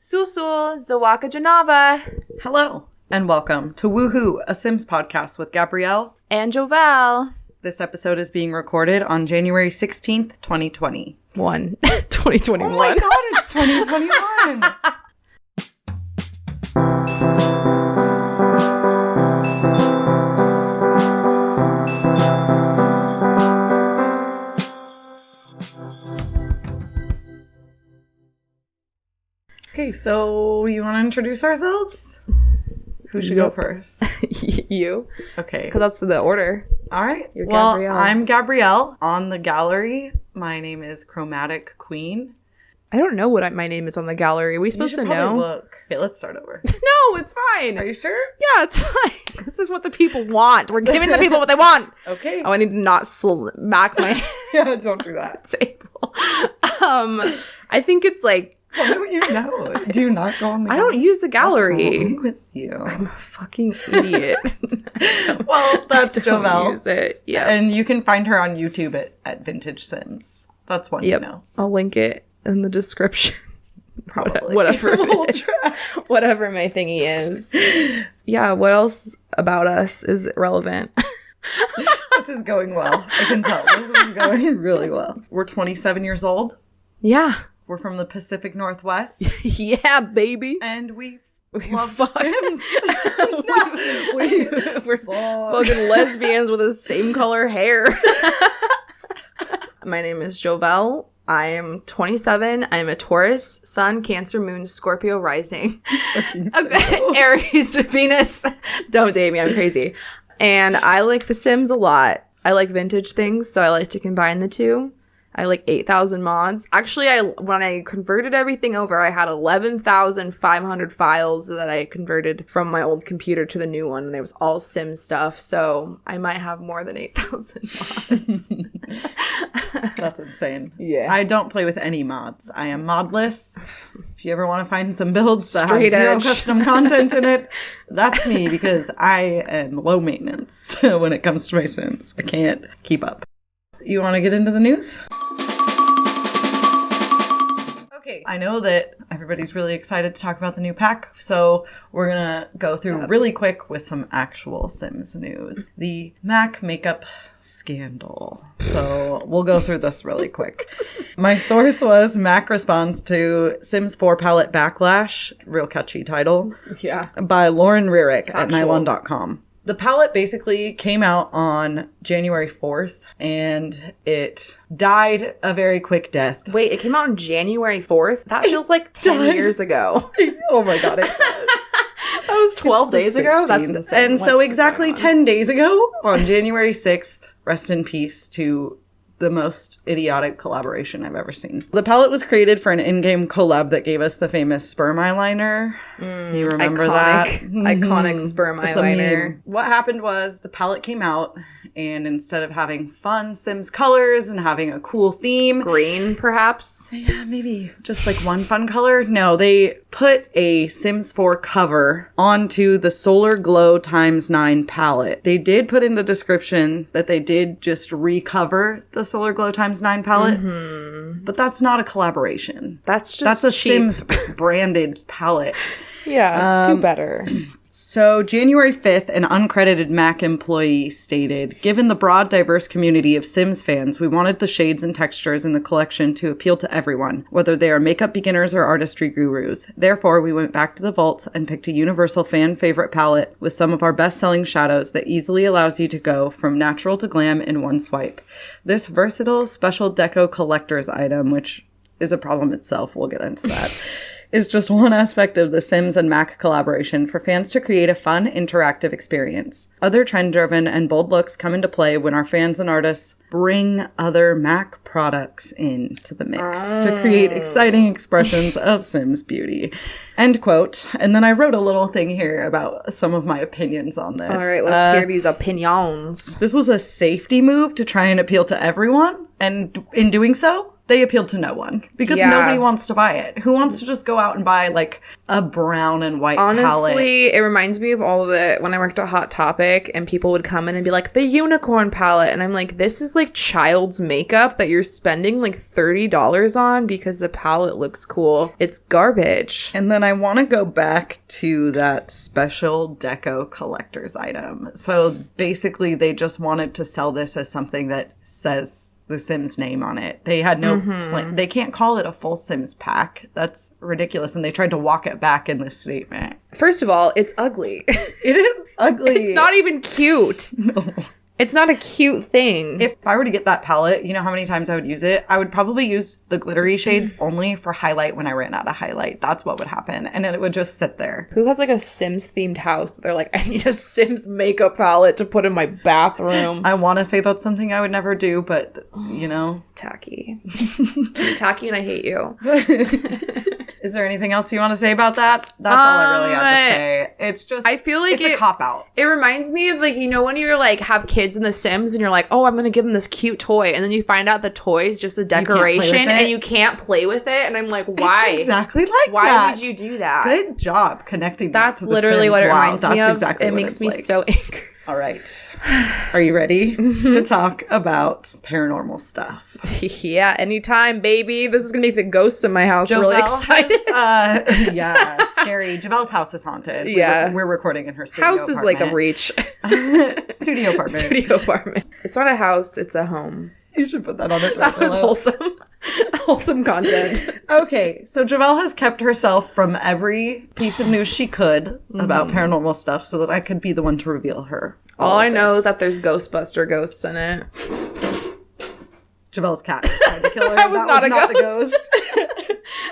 Sul Sul, Zawaka Janava. Hello, and welcome to Woohoo, a Sims podcast with Gabrielle And Jovelle. This episode is being recorded on January 16th, 2020. 2021. Oh my god, it's 2021! Okay, so you want to introduce ourselves? Who should go first? You. Okay. Because that's the order. All right. You're well, Gabrielle. I'm Gabrielle. On the gallery, my name is ChromaticQueen. I don't know what my name is on the gallery. Are we supposed to know? Look. Okay, let's start over. No, it's fine. Are you sure? Yeah, it's fine. This is what the people want. We're giving the people what they want. Okay. Oh, I need to not smack my Yeah, don't do that. table. I think it's like, Why don't you know? Do you not go on the I gallery? don't use the gallery. What's wrong with you? I'm a fucking idiot. Well, that's Don't Jovelle. use it. Yeah. And you can find her on YouTube at Vintage Sims. That's one you know. I'll link it in the description. Probably. Whatever We'll it is. try. Whatever my thingy is. Yeah, what else about us is relevant? This is going well. I can tell. This is going really well. We're 27 years old. Yeah. We're from the Pacific Northwest. Yeah, baby. And we love the fuck- Sims. We're fucking lesbians with the same color hair. My name is Jovelle. I am 27. I'm a Taurus, Sun, Cancer, Moon, Scorpio, Rising. Okay. Aries, Venus. Don't date me. I'm crazy. And I like The Sims a lot. I like vintage things, so I like to combine the two. I like 8,000 mods. Actually, when I converted everything over, I had 11,500 files that I converted from my old computer to the new one, and it was all Sim stuff. So I might have more than 8,000 mods. That's insane. Yeah. I don't play with any mods. I am modless. If you ever want to find some builds that have Straight zero edge. custom content in it, that's me, because I am low maintenance when it comes to my Sims. I can't keep up. You want to get into the news? Okay, I know that everybody's really excited to talk about the new pack, so we're going to go through really quick with some actual Sims news. The MAC makeup scandal. So we'll go through this really quick. My source was MAC responds to Sims 4 palette Backlash, real catchy title, Yeah. by Lauren Rarick at Factual. nylon.com. The palette basically came out on January 4th, and it died a very quick death. Wait, it came out on January 4th? That feels like 10 died. years ago. Oh my god, it does. That was 12 It's days the ago? That's 16th. insane. And so exactly 10 days ago, on January 6th, rest in peace to the most idiotic collaboration I've ever seen. The palette was created for an in-game collab that gave us the famous sperm eyeliner. You remember that? Iconic sperm It's a eyeliner. meme. What happened was the palette came out, and instead of having fun Sims colors and having a cool theme, Green, perhaps? yeah, maybe just like one fun color. No, they put a Sims 4 cover onto the Solar Glow x9 palette. They did put in the description that they did just recover the Solar Glow x9 palette, but that's not a collaboration. That's That's just a cheap. Sims branded palette. Yeah, do better. So, January 5th, an uncredited MAC employee stated, "Given the broad, diverse community of Sims fans, we wanted the shades and textures in the collection to appeal to everyone, whether they are makeup beginners or artistry gurus. Therefore, we went back to the vaults and picked a universal fan favorite palette with some of our best-selling shadows that easily allows you to go from natural to glam in one swipe. This versatile special deco collector's item," which is a problem itself, we'll get into that, is just one aspect of the Sims and MAC collaboration for fans to create a fun, interactive experience. Other trend-driven and bold looks come into play when our fans and artists bring other MAC products into the mix to create exciting expressions of Sims beauty. End quote. And then I wrote a little thing here about some of my opinions on this. All right, let's hear these opinions. This was a safety move to try and appeal to everyone, and in doing so, they appealed to no one because nobody wants to buy it. Who wants to just go out and buy like a brown and white palette? Honestly, it reminds me of all the when I worked at Hot Topic and people would come in and be like, the unicorn palette. And I'm like, this is like child's makeup that you're spending like $30 on because the palette looks cool. It's garbage. And then I want to go back to that special deco collector's item. So basically, they just wanted to sell this as something that says the Sims name on it. They had no plan. They can't call it a full Sims pack. That's ridiculous. And they tried to walk it back in this statement. First of all, it's ugly. It is ugly. It's not even cute. No. It's not a cute thing. If I were to get that palette, you know how many times I would use it? I would probably use the glittery shades only for highlight when I ran out of highlight. That's what would happen. And then it would just sit there. Who has like a Sims themed house? They're like, I need a Sims makeup palette to put in my bathroom. I want to say that's something I would never do, but you know. Tacky. You're tacky and I hate you. Is there anything else you want to say about that? That's all I really have to say. It's just, I feel like it's a cop-out. It reminds me of like, you know, when you're like, have kids in The Sims and you're like, oh, I'm going to give them this cute toy. And then you find out the toy is just a decoration and you can't play with it. And I'm like, why? It's exactly like why that. Why would you do that? Good job connecting That's that to literally The Sims. what it wow, reminds that's me of. Exactly it what makes me like. so angry. All right. Are you ready to talk about paranormal stuff? Yeah, anytime, baby. This is going to make the ghosts in my house really excited. Yeah, scary. Jovelle's house is haunted. Yeah. We're recording in her studio house is apartment. like a reach. Studio apartment. Studio apartment. It's not a house, it's a home. You should put that on it. That was wholesome. Wholesome content. Okay, so Jovelle has kept herself from every piece of news she could about paranormal stuff so that I could be the one to reveal her. All I know is that there's Ghostbuster ghosts in it. Jovelle's cat was trying to kill her. That was not the ghost.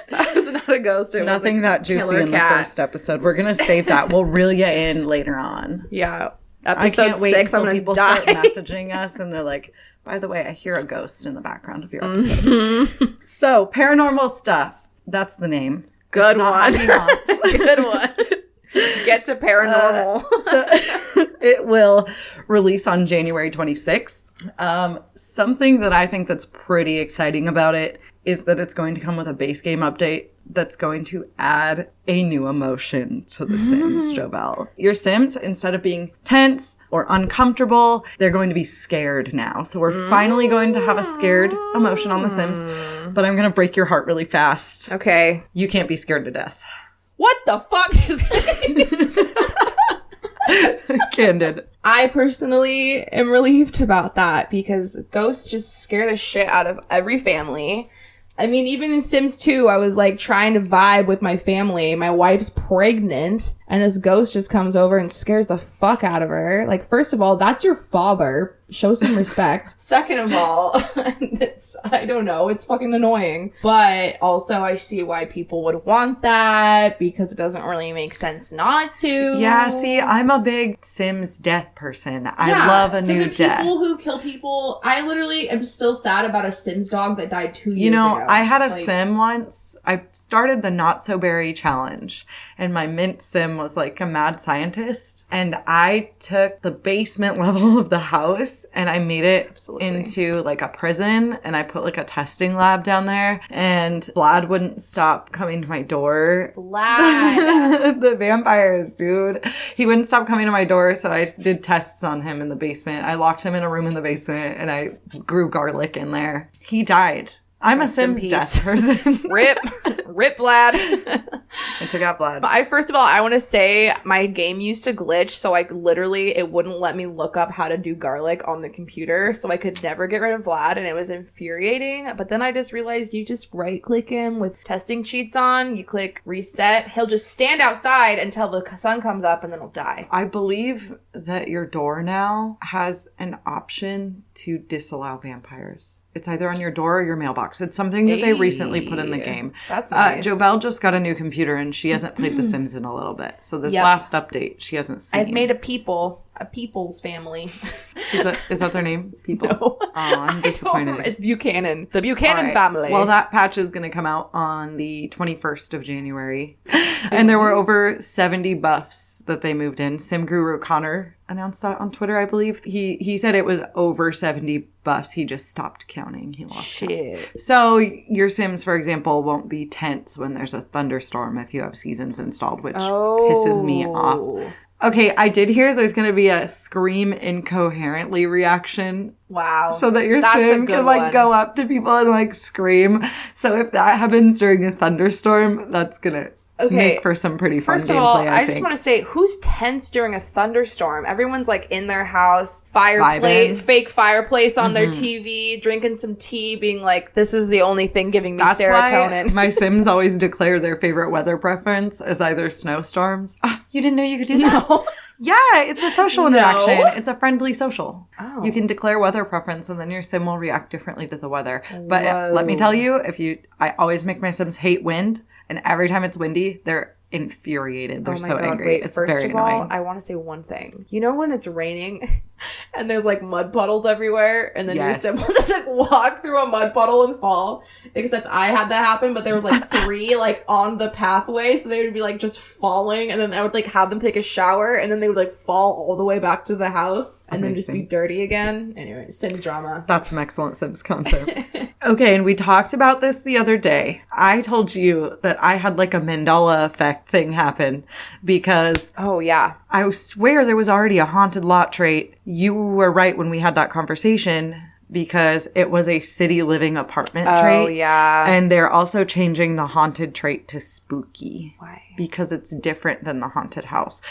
That was not a ghost. It Nothing was that juicy in the first episode. We're going to save that. We'll reel you in later on. Yeah. I can't wait 6, until people start messaging us and they're like, by the way, I hear a ghost in the background of your episode. So, paranormal stuff. That's the name. Good one. Good one. Get to paranormal. So it will release on January 26th. Something that I think that's pretty exciting about it is that it's going to come with a base game update that's going to add a new emotion to The Sims, Jovelle. Your Sims, instead of being tense or uncomfortable, they're going to be scared now. So we're finally going to have a scared emotion on The Sims, but I'm going to break your heart really fast. Okay. You can't be scared to death. What the fuck? Candid. I personally am relieved about that because ghosts just scare the shit out of every family. I mean, even in Sims 2, I was like trying to vibe with my family. My wife's pregnant and this ghost just comes over and scares the fuck out of her. Like, first of all, that's your father. Show some respect. Second of all, I don't know, it's fucking annoying. But also I see why people would want that because it doesn't really make sense not to. Yeah, see, I'm a big Sims death person. I love a new death. People who kill people, I literally am still sad about a Sims dog that died 2 years ago. You know, I had a Sim once. I started the Not So Berry challenge and my mint Sim was like a mad scientist. And I took the basement level of the house and I made it into like a prison and I put like a testing lab down there and Vlad wouldn't stop coming to my door. Vlad! The vampires, dude. He wouldn't stop coming to my door, so I did tests on him in the basement. I locked him in a room in the basement and I grew garlic in there. He died. I'm a Sims death person. Rip Vlad. I took out Vlad. First of all, I want to say my game used to glitch, so I literally, it wouldn't let me look up how to do garlic on the computer, so I could never get rid of Vlad, and it was infuriating. But then I just realized you just right-click him with testing cheats on, you click reset, he'll just stand outside until the sun comes up, and then he'll die. I believe that your door now has an option to disallow vampires. It's either on your door or your mailbox. It's something that they recently put in the game. That's nice. Jovelle just got a new computer and she hasn't played The Sims in a little bit. So this last update, she hasn't seen. I've made a people. a Peoples family. Is that their name? Peoples? No. Oh, I'm disappointed. It's Buchanan. The Buchanan family. Well, that patch is going to come out on the 21st of January. And there were over 70 buffs that they moved in. Sim Guru Connor announced that on Twitter, I believe. He said it was over 70 buffs. He just stopped counting. He lost count. So your Sims, for example, won't be tense when there's a thunderstorm if you have seasons installed, which pisses me off. Okay, I did hear there's going to be a scream incoherently reaction. Wow. So that your Sim can, like, go up to people and, like, scream. So if that happens during a thunderstorm, that's going to make for some pretty fun gameplay, First of all, I just want to say, who's tense during a thunderstorm? Everyone's, like, in their house, fake fireplace on their TV, drinking some tea, being like, this is the only thing giving me serotonin. That's why my Sims always declare their favorite weather preference as either snowstorms. You didn't know you could do that? No. Yeah, it's a social interaction. No. It's a friendly social. Oh. You can declare weather preference, and then your Sim will react differently to the weather. But let me tell you, I always make my Sims hate wind, and every time it's windy, they're infuriated. They're so angry. It's very annoying. First of all, I want to say one thing. You know when it's raining and there's like mud puddles everywhere, and then your Sim will just like walk through a mud puddle and fall? Except I had that happen, but there was like 3 like on the pathway, so they would be like just falling, and then I would like have them take a shower, and then they would like fall all the way back to the house and then just be dirty again. Anyway, Sims drama. That's some excellent Sims content. Okay, and we talked about this the other day. I told you that I had like a Mandela effect thing happen because I swear there was already a haunted lot trait. You were right when we had that conversation because it was a city living apartment trait. Oh, yeah. And they're also changing the haunted trait to spooky. Why? Because it's different than the haunted house.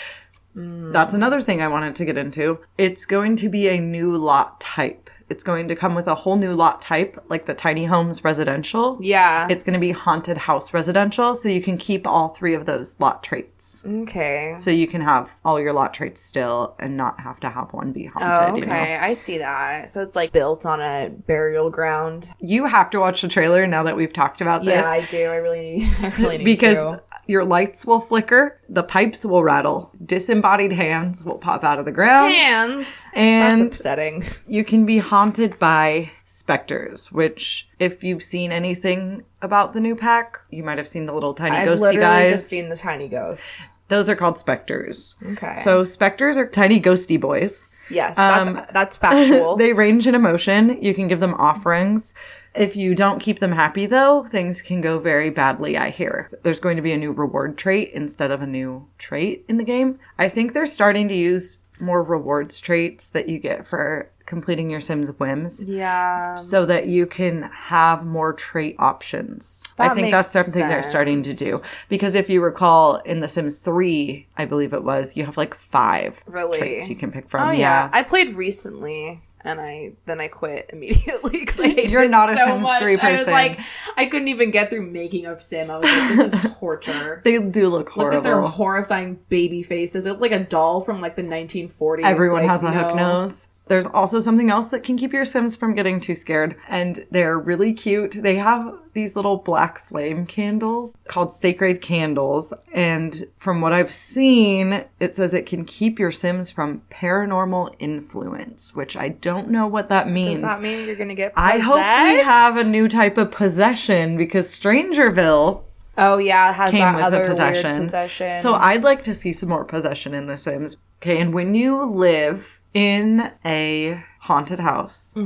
That's another thing I wanted to get into. It's going to be a new lot type. It's going to come with a whole new lot type, like the tiny homes residential. Yeah. It's going to be haunted house residential, so you can keep all 3 of those lot traits. Okay. So you can have all your lot traits still and not have to have one be haunted. Oh, okay. You know? I see that. So it's like built on a burial ground. You have to watch the trailer now that we've talked about this. Yeah, I do. I really need because to. Your lights will flicker, the pipes will rattle, disembodied hands will pop out of the ground. Hands? And that's upsetting. You can be haunted by specters, which if you've seen anything about the new pack, you might have seen the little tiny ghosty guys. I've just seen the tiny ghosts. Those are called specters. Okay. So specters are tiny ghosty boys. Yes, that's factual. They range in emotion. You can give them offerings. If you don't keep them happy, though, things can go very badly, I hear. There's going to be a new reward trait instead of a new trait in the game. I think they're starting to use more rewards traits that you get for completing your Sims whims. Yeah. So that you can have more trait options. I think that's something they're starting to do. Because if you recall, in The Sims 3, I believe it was, you have like 5 traits you can pick from. Oh, yeah. I played recently. And then I quit immediately because I hated You're not it a so Sims much. 3 person. I was like, I couldn't even get through making a Sim. I was like, this is torture. They do look horrible. Look at their horrifying baby faces. It looked like a doll from like the 1940s. Everyone has a hook nose. There's also something else that can keep your Sims from getting too scared. And they're really cute. They have these little black flame candles called sacred candles. And from what I've seen, it says it can keep your Sims from paranormal influence, which I don't know what that means. Does that mean you're going to get possessed? I hope we have a new type of possession because Strangerville... Oh, yeah, it has came that with other a possession. Weird possession. So I'd like to see some more possession in The Sims. Okay, and when you live in a haunted house,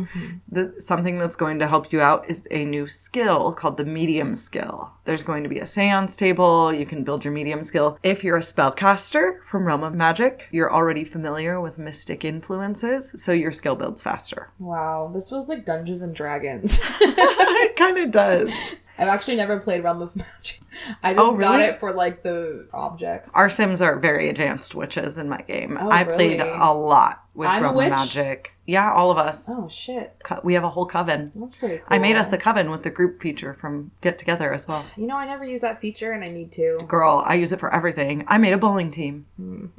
something that's going to help you out is a new skill called the medium skill. There's going to be a seance table. You can build your medium skill. If you're a spellcaster from Realm of Magic, you're already familiar with mystic influences, so your skill builds faster. Wow, this feels like Dungeons and Dragons. It kind of does. I've actually never played Realm of Magic. I just got it for like the objects. Our Sims are very advanced witches in my game. I played a lot with Realm of Magic. Yeah, all of us. Oh, shit. We have a whole coven. That's pretty cool. I made us a coven with the group feature from Get Together as well. You know, I never use that feature and I need to. Girl, I use it for everything. I made a bowling team.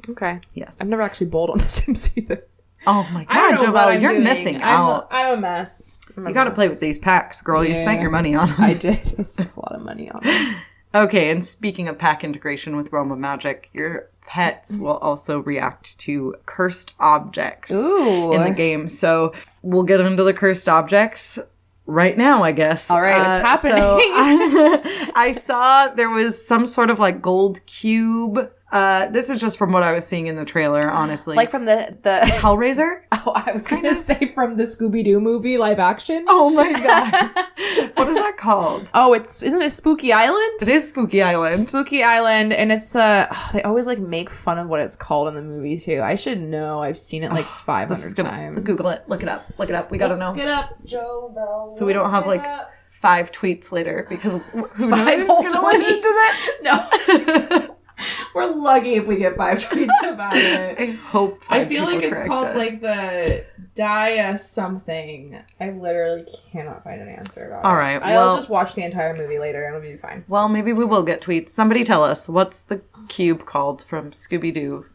Okay. Yes. I've never actually bowled on The Sims either. Oh my God, Jovelle, you're missing out. I'm a mess. You got to play with these packs, girl. Yeah. You spent your money on them. I did. I spent a lot of money on them. Okay, and speaking of pack integration with Realm of Magic, your pets will also react to cursed objects Ooh. in the game. So we'll get into the cursed objects right now, I guess. All right, it's happening. So I saw there was some sort of like gold cube. This is just from what I was seeing in the trailer, honestly. Like from the Hellraiser? Oh, I was going to say from the Scooby-Doo movie live action. Oh my god. What is that called? Oh, isn't it Spooky Island? It is Spooky Island. Spooky Island, and it's they always like make fun of what it's called in the movie too. I should know. I've seen it like 500 times. Google it. Look it up. Look it up. We gotta know. Look it up, Jovelle. So we don't have like 5 tweets later because who knows who's whole gonna listen to this? No. We're lucky if we get 5 tweets about it. I hope 5 I feel like people it's correct called us. like the Dia something. I literally cannot find an answer about it. All right, I'll just watch the entire movie later and it'll be fine. Well, maybe we will get tweets. Somebody tell us, what's the cube called from Scooby-Doo?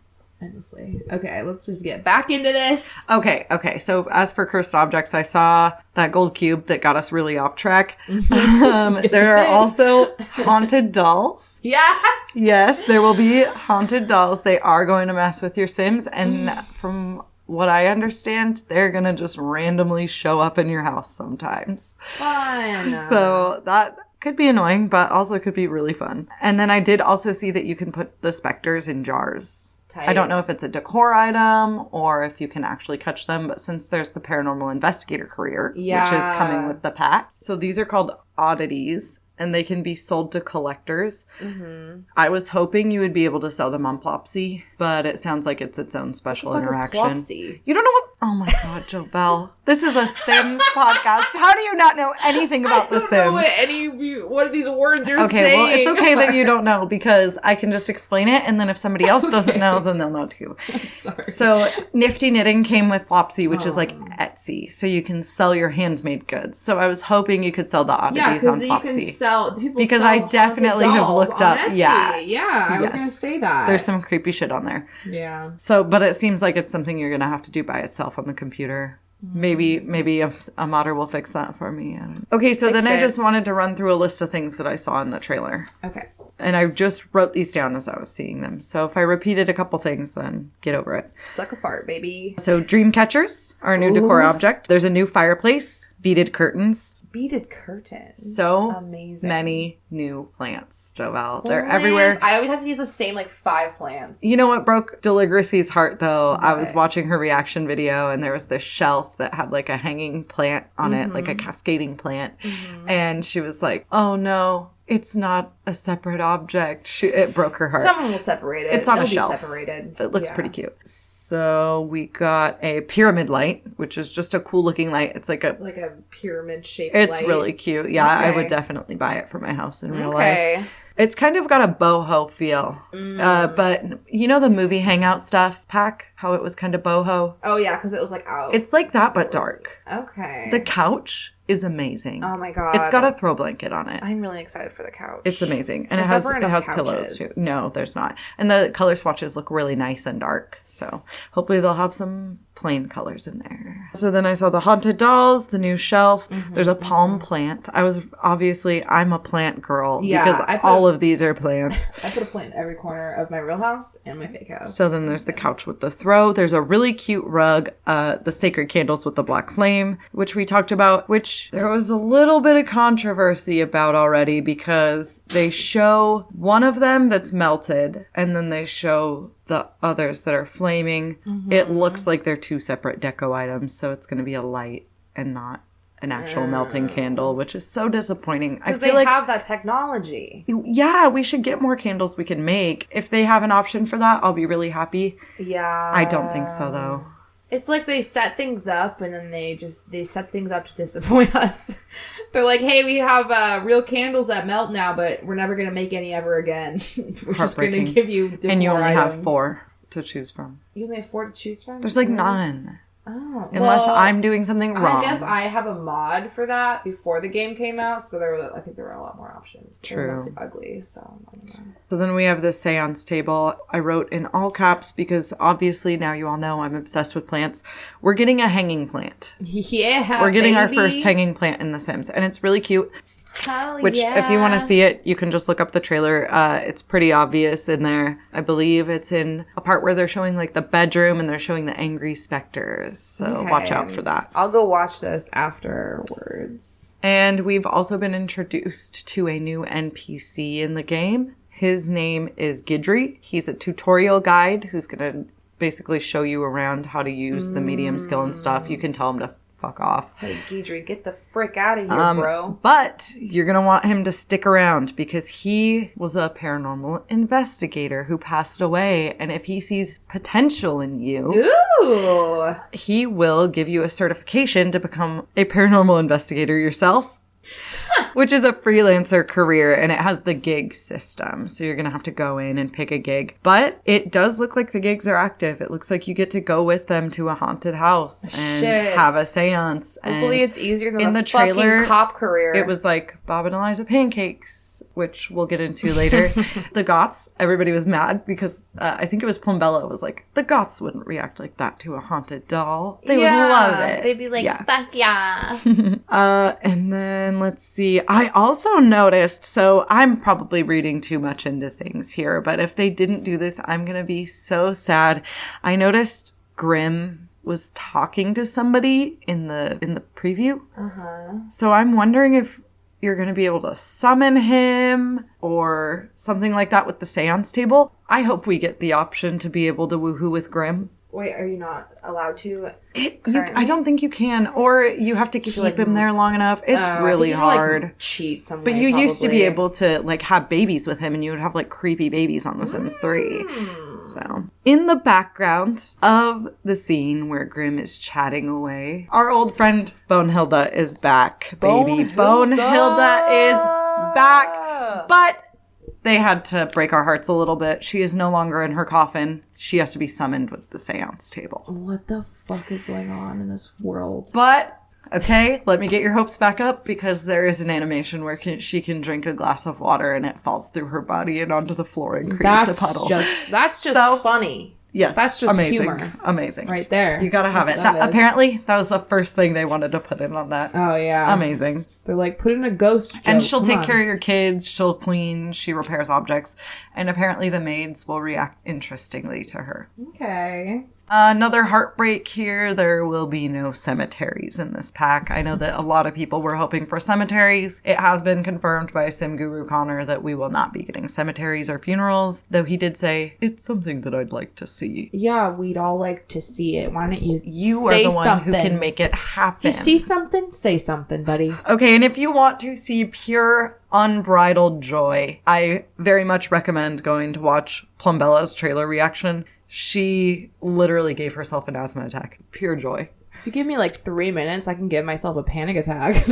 Honestly. Okay, let's just get back into this. Okay. So as for cursed objects, I saw that gold cube that got us really off track. There are also haunted dolls. Yes! Yes, there will be haunted dolls. They are going to mess with your Sims. And from what I understand, they're going to just randomly show up in your house sometimes. Fun. So that could be annoying, but also could be really fun. And then I did also see that you can put the specters in jars. Tight. I don't know if it's a decor item or if you can actually catch them, but since there's the paranormal investigator career, which is coming with the pack. So these are called oddities, and they can be sold to collectors. Mm-hmm. I was hoping you would be able to sell them on Plopsy, but it sounds like it's its own special interaction. Plopsy? You don't know what? Oh my god, Jovelle. This is a Sims podcast. How do you not know anything about The Sims? I don't know what are these words you're saying? Okay, well, it's okay that you don't know because I can just explain it, and then if somebody else doesn't know, then they'll know too. I'm sorry. So Nifty Knitting came with Plopsy, which is like Etsy, so you can sell your handmade goods. So I was hoping you could sell the oddities on Plopsy. Because I definitely have looked up. Etsy. Yeah, I was going to say that. There's some creepy shit on there. Yeah. So, but it seems like it's something you're gonna have to do by itself on the computer. Maybe a modder will fix that for me. Okay, so then I just wanted to run through a list of things that I saw in the trailer. Okay. And I just wrote these down as I was seeing them. So if I repeated a couple things, then get over it. Suck a fart, baby. So dream catchers are a new decor object. There's a new fireplace, beaded curtains. Beaded curtains. So amazing. Many new plants, Jovelle. They're everywhere. I always have to use the same 5 plants. You know what broke Deligracy's heart though? Okay. I was watching her reaction video and there was this shelf that had a hanging plant on it, like a cascading plant. Mm-hmm. And she was like, oh no, it's not a separate object. It broke her heart. Someone will separate it. It's on It'll a shelf. Be separated. It looks pretty cute. So we got a pyramid light, which is just a cool looking light. It's like a pyramid shaped light. It's really cute. Yeah, okay. I would definitely buy it for my house in real life. It's kind of got a boho feel. But you know the movie Hangout Stuff pack? How it was kind of boho? Oh yeah, because it was out. It's like that, but dark. Okay. The couch is amazing. Oh my god. It's got a throw blanket on it. I'm really excited for the couch. It's amazing. And it has pillows too. No, there's not. And the color swatches look really nice and dark. So hopefully they'll have some plain colors in there. So then I saw the haunted dolls, the new shelf. Mm-hmm, there's a palm plant. I'm a plant girl because all of these are plants. I put a plant in every corner of my real house and my fake house. So then there's the couch with the throw. There's a really cute rug, the sacred candles with the black flame, which we talked about, which there was a little bit of controversy about already because they show one of them that's melted and then they show the others that are flaming. Mm-hmm. It looks like they're 2 separate deco items, so it's going to be a light and not an actual melting candle, which is so disappointing. I feel they have that technology. Yeah, we should get more candles we can make. If they have an option for that, I'll be really happy. Yeah. I don't think so, though. It's like they set things up and then they set things up to disappoint us. They're like, hey, we have real candles that melt now, but we're never going to make any ever again. We're just going to give you decor And you only items. have 4 to choose from. You only have 4 to choose from? There's none. Oh, unless I'm doing something wrong. I guess I have a mod for that before the game came out, so I think there were a lot more options. True. They're mostly ugly, so I don't know. So then we have the seance table. I wrote in all caps because obviously now you all know I'm obsessed with plants. We're getting a hanging plant. Yeah, we're getting our first hanging plant in The Sims, and it's really cute. Hell Which, if you want to see it, you can just look up the trailer. It's pretty obvious in there. I believe it's in a part where they're showing, like, the bedroom and they're showing the angry specters. So watch out for that. I'll go watch this afterwards. And we've also been introduced to a new NPC in the game. His name is Gidry. He's a tutorial guide who's going to basically show you around how to use the medium skill and stuff. You can tell him to fuck off. Hey, Gidry, get the frick out of here, bro. But you're going to want him to stick around because he was a paranormal investigator who passed away. And if he sees potential in you, Ooh. he will give you a certification to become a paranormal investigator yourself. Which is a freelancer career, and it has the gig system. So you're going to have to go in and pick a gig. But it does look like the gigs are active. It looks like you get to go with them to a haunted house and have a seance. Hopefully it's easier than in the trailer, fucking cop career. It was like Bob and Eliza pancakes, which we'll get into later. The Goths, everybody was mad because I think it was Plumbella was like, the Goths wouldn't react like that to a haunted doll. They would love it. They'd be like, fuck yeah. And then let's see. I also noticed, so I'm probably reading too much into things here, but if they didn't do this, I'm going to be so sad. I noticed Grimm was talking to somebody in the preview. So I'm wondering if you're going to be able to summon him or something like that with the seance table. I hope we get the option to be able to woohoo with Grimm. Wait, are you not allowed to? I don't think you can, or you have to keep him there long enough. It's really hard. Like, cheat some way, but you used to be able to like have babies with him, and you would have like creepy babies on The Sims 3. So, in the background of the scene where Grimm is chatting away, our old friend Bonehilda is back, baby. Bonehilda is back, but they had to break our hearts a little bit. She is no longer in her coffin. She has to be summoned with the seance table. What the fuck is going on in this world? But, okay, let me get your hopes back up because there is an animation where she can drink a glass of water and it falls through her body and onto the floor and creates a puddle. That's just funny. Yes. That's just amazing. humor. Amazing. Right there. You gotta have it. Apparently, that was the first thing they wanted to put in on that. Oh, yeah. Amazing. They're like, put in a ghost joke. And she'll take care of your kids. She'll clean. She repairs objects. And apparently the maids will react interestingly to her. Okay. Another heartbreak here. There will be no cemeteries in this pack. I know that a lot of people were hoping for cemeteries. It has been confirmed by Sim Guru Connor that we will not be getting cemeteries or funerals, though he did say, it's something that I'd like to see. Yeah, we'd all like to see it. Why don't you You are the one who can make it happen. You see something? Say something, buddy. Okay, and if you want to see pure unbridled joy, I very much recommend going to watch Plumbella's trailer reaction. She literally gave herself an asthma attack. Pure joy. If you give me like 3 minutes, I can give myself a panic attack.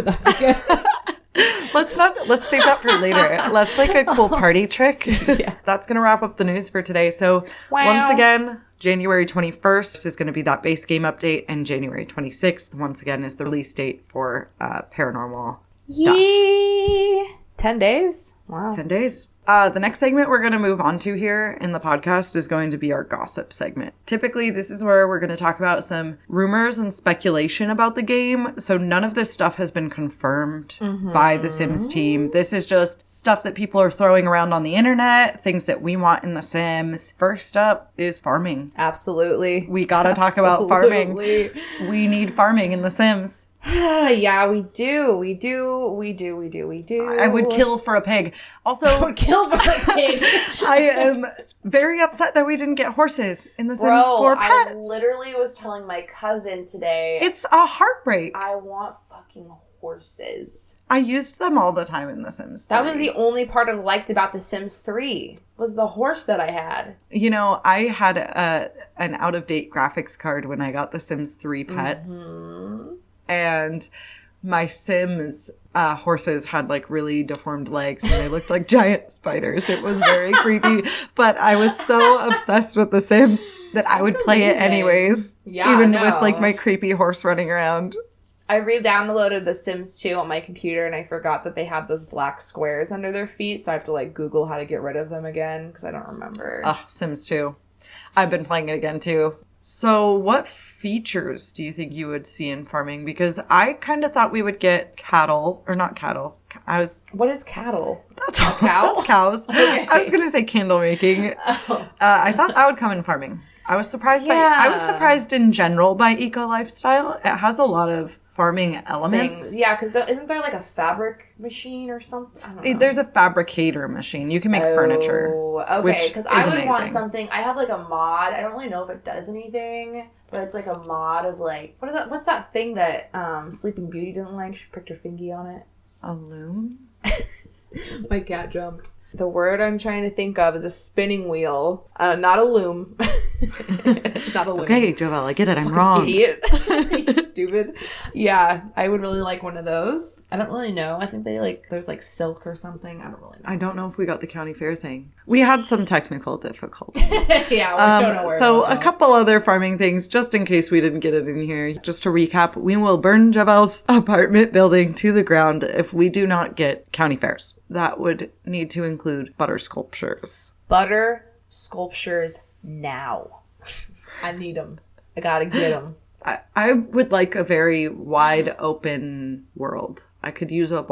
Let's save that for later. That's like a cool party trick. Yeah. That's going to wrap up the news for today. So once again, January 21st is going to be that base game update, and January 26th, once again, is the release date for Paranormal Stuff. Yee! 10 days? Wow. 10 days. The next segment we're going to move on to here in the podcast is going to be our gossip segment. Typically, this is where we're going to talk about some rumors and speculation about the game. So none of this stuff has been confirmed by the Sims team. This is just stuff that people are throwing around on the internet, things that we want in the Sims. First up is farming. Absolutely. We got to talk about farming. We need farming in the Sims. Yeah, we do. I would kill for a pig. Also, I would kill for a pig. I am very upset that we didn't get horses in the Sims 4 pets. I literally was telling my cousin today. It's a heartbreak. I want fucking horses. I used them all the time in The Sims 3. That was the only part I liked about The Sims 3, was the horse that I had. You know, I had an out-of-date graphics card when I got The Sims 3 pets. And my Sims horses had like really deformed legs and they looked like giant spiders. It was very creepy. But I was so obsessed with The Sims that I would play it anyways. Yeah, even with like my creepy horse running around. I re-downloaded The Sims 2 on my computer and I forgot that they have those black squares under their feet. So I have to like Google how to get rid of them again because I don't remember. Sims 2. I've been playing it again too. So what features do you think you would see in farming? Because I kind of thought we would get cows What is cattle? That's A cow? That's cows. Okay. I was gonna say candle making. Oh. I thought that would come in farming. I was surprised in general by eco lifestyle. It has a lot of farming elements. Things. Yeah, because isn't there like a fabric machine or something? I don't know. There's a fabricator machine. You can make furniture. Okay, because I would want amazing. something. I have like a mod. I don't really know if it does anything, but it's like a mod of like what's that thing that Sleeping Beauty didn't like? She pricked her fingy on it. A loom? My cat jumped. The word I'm trying to think of is a spinning wheel. Not a loom. Not a loom. Okay, Jovelle, I get it. I'm wrong. Idiot. You stupid. Yeah, I would really like one of those. I don't really know. I think there's like silk or something. I don't really know. I don't know if we got the county fair thing. We had some technical difficulties. Yeah, we don't know where so a couple other farming things, just in case we didn't get it in here. Just to recap, we will burn Jovelle's apartment building to the ground if we do not get county fairs. That would need to include butter sculptures. Butter sculptures now. I need them. I gotta get them. I would like a very wide open world. I could use a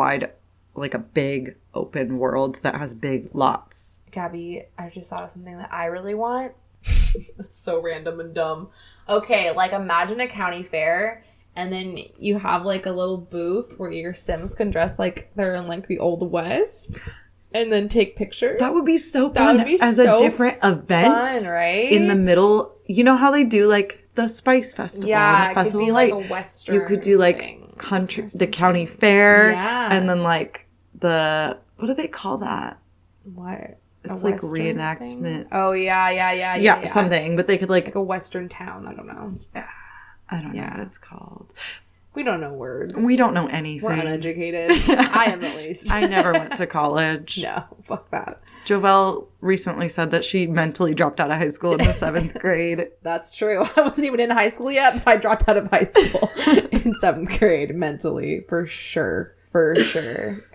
big open world that has big lots. Gabby, I just thought of something that I really want. It's so random and dumb. Okay, like imagine a county fair and then you have like a little booth where your Sims can dress like they're in like the Old West and then take pictures. That would be so fun. That would be as so a different event. Fun, right? In the middle. You know how they do like the Spice Festival and the Festival could be like a Western you could do like the county fair and then like what do they call that? What? It's like reenactment. Thing? Oh yeah. Something. But they could like a Western town. I don't know. I don't know what it's called. We don't know words. We don't know anything. We're uneducated. I am at least. I never went to college. No, fuck that. Jovelle recently said that she mentally dropped out of high school in the 7th grade. That's true. I wasn't even in high school yet, but I dropped out of high school in 7th grade mentally, for sure. For sure.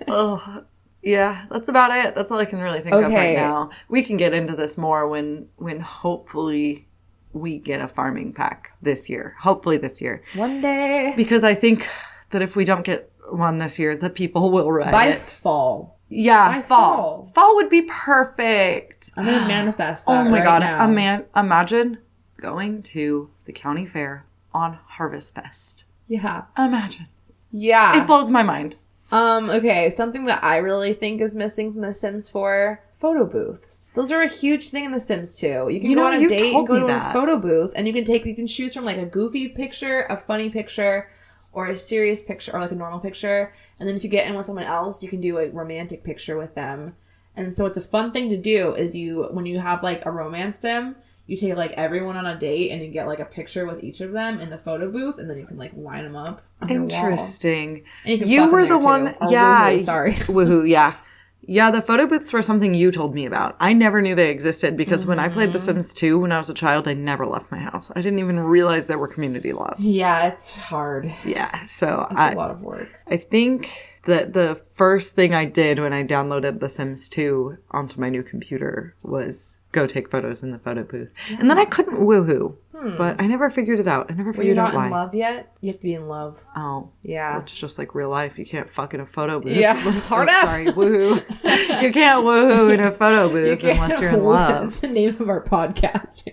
Oh, yeah, that's about it. That's all I can really think of right now. We can get into this more when hopefully we get a farming pack this year. Hopefully this year. One day. Because I think that if we don't get one this year, the people will riot. By fall. Yeah, by fall. Fall would be perfect. I'm going to manifest that. Oh my God. Now. Imagine going to the county fair on Harvest Fest. Yeah. Imagine. Yeah. It blows my mind. Okay, something that I really think is missing from The Sims 4, photo booths. Those are a huge thing in The Sims 2. You can go on a date and go to a photo booth, and you can choose from like a goofy picture, a funny picture, or a serious picture, or like a normal picture. And then if you get in with someone else, you can do a romantic picture with them. And so it's a fun thing to do is when you have like a romance sim, you take like everyone on a date and you get like a picture with each of them in the photo booth, and then you can like line them up on Interesting. And you were the one. Yeah. Woohoo, sorry. Woohoo. Yeah. Yeah, the photo booths were something you told me about. I never knew they existed because when I played The Sims 2 when I was a child, I never left my house. I didn't even realize there were community lots. Yeah, it's hard. Yeah, so it's a lot of work. I think that the first thing I did when I downloaded The Sims 2 onto my new computer was go take photos in the photo booth. Yeah. And then I couldn't woohoo. But I never figured it out. I never figured out why. You're not in love yet? You have to be in love. Oh. Yeah. It's just like real life. You can't fuck in a photo booth. Yeah. Hard F. Sorry, woohoo. You can't woohoo in a photo booth unless you're in love. That's the name of our podcast.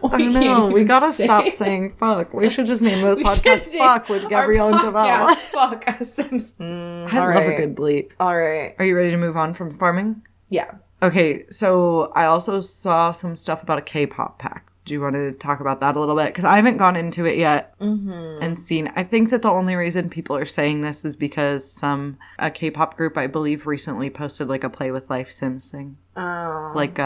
I know. We gotta stop saying fuck. We should just name this podcast Fuck with Gabrielle and Jovelle. Fuck. Sims. I love a good bleep. All right. Are you ready to move on from farming? Yeah. Okay, so I also saw some stuff about a K-pop pack. Do you want to talk about that a little bit? Because I haven't gone into it yet and seen. I think that the only reason people are saying this is because a K-pop group, I believe, recently posted like a Play with Life Sims thing. Oh. Like,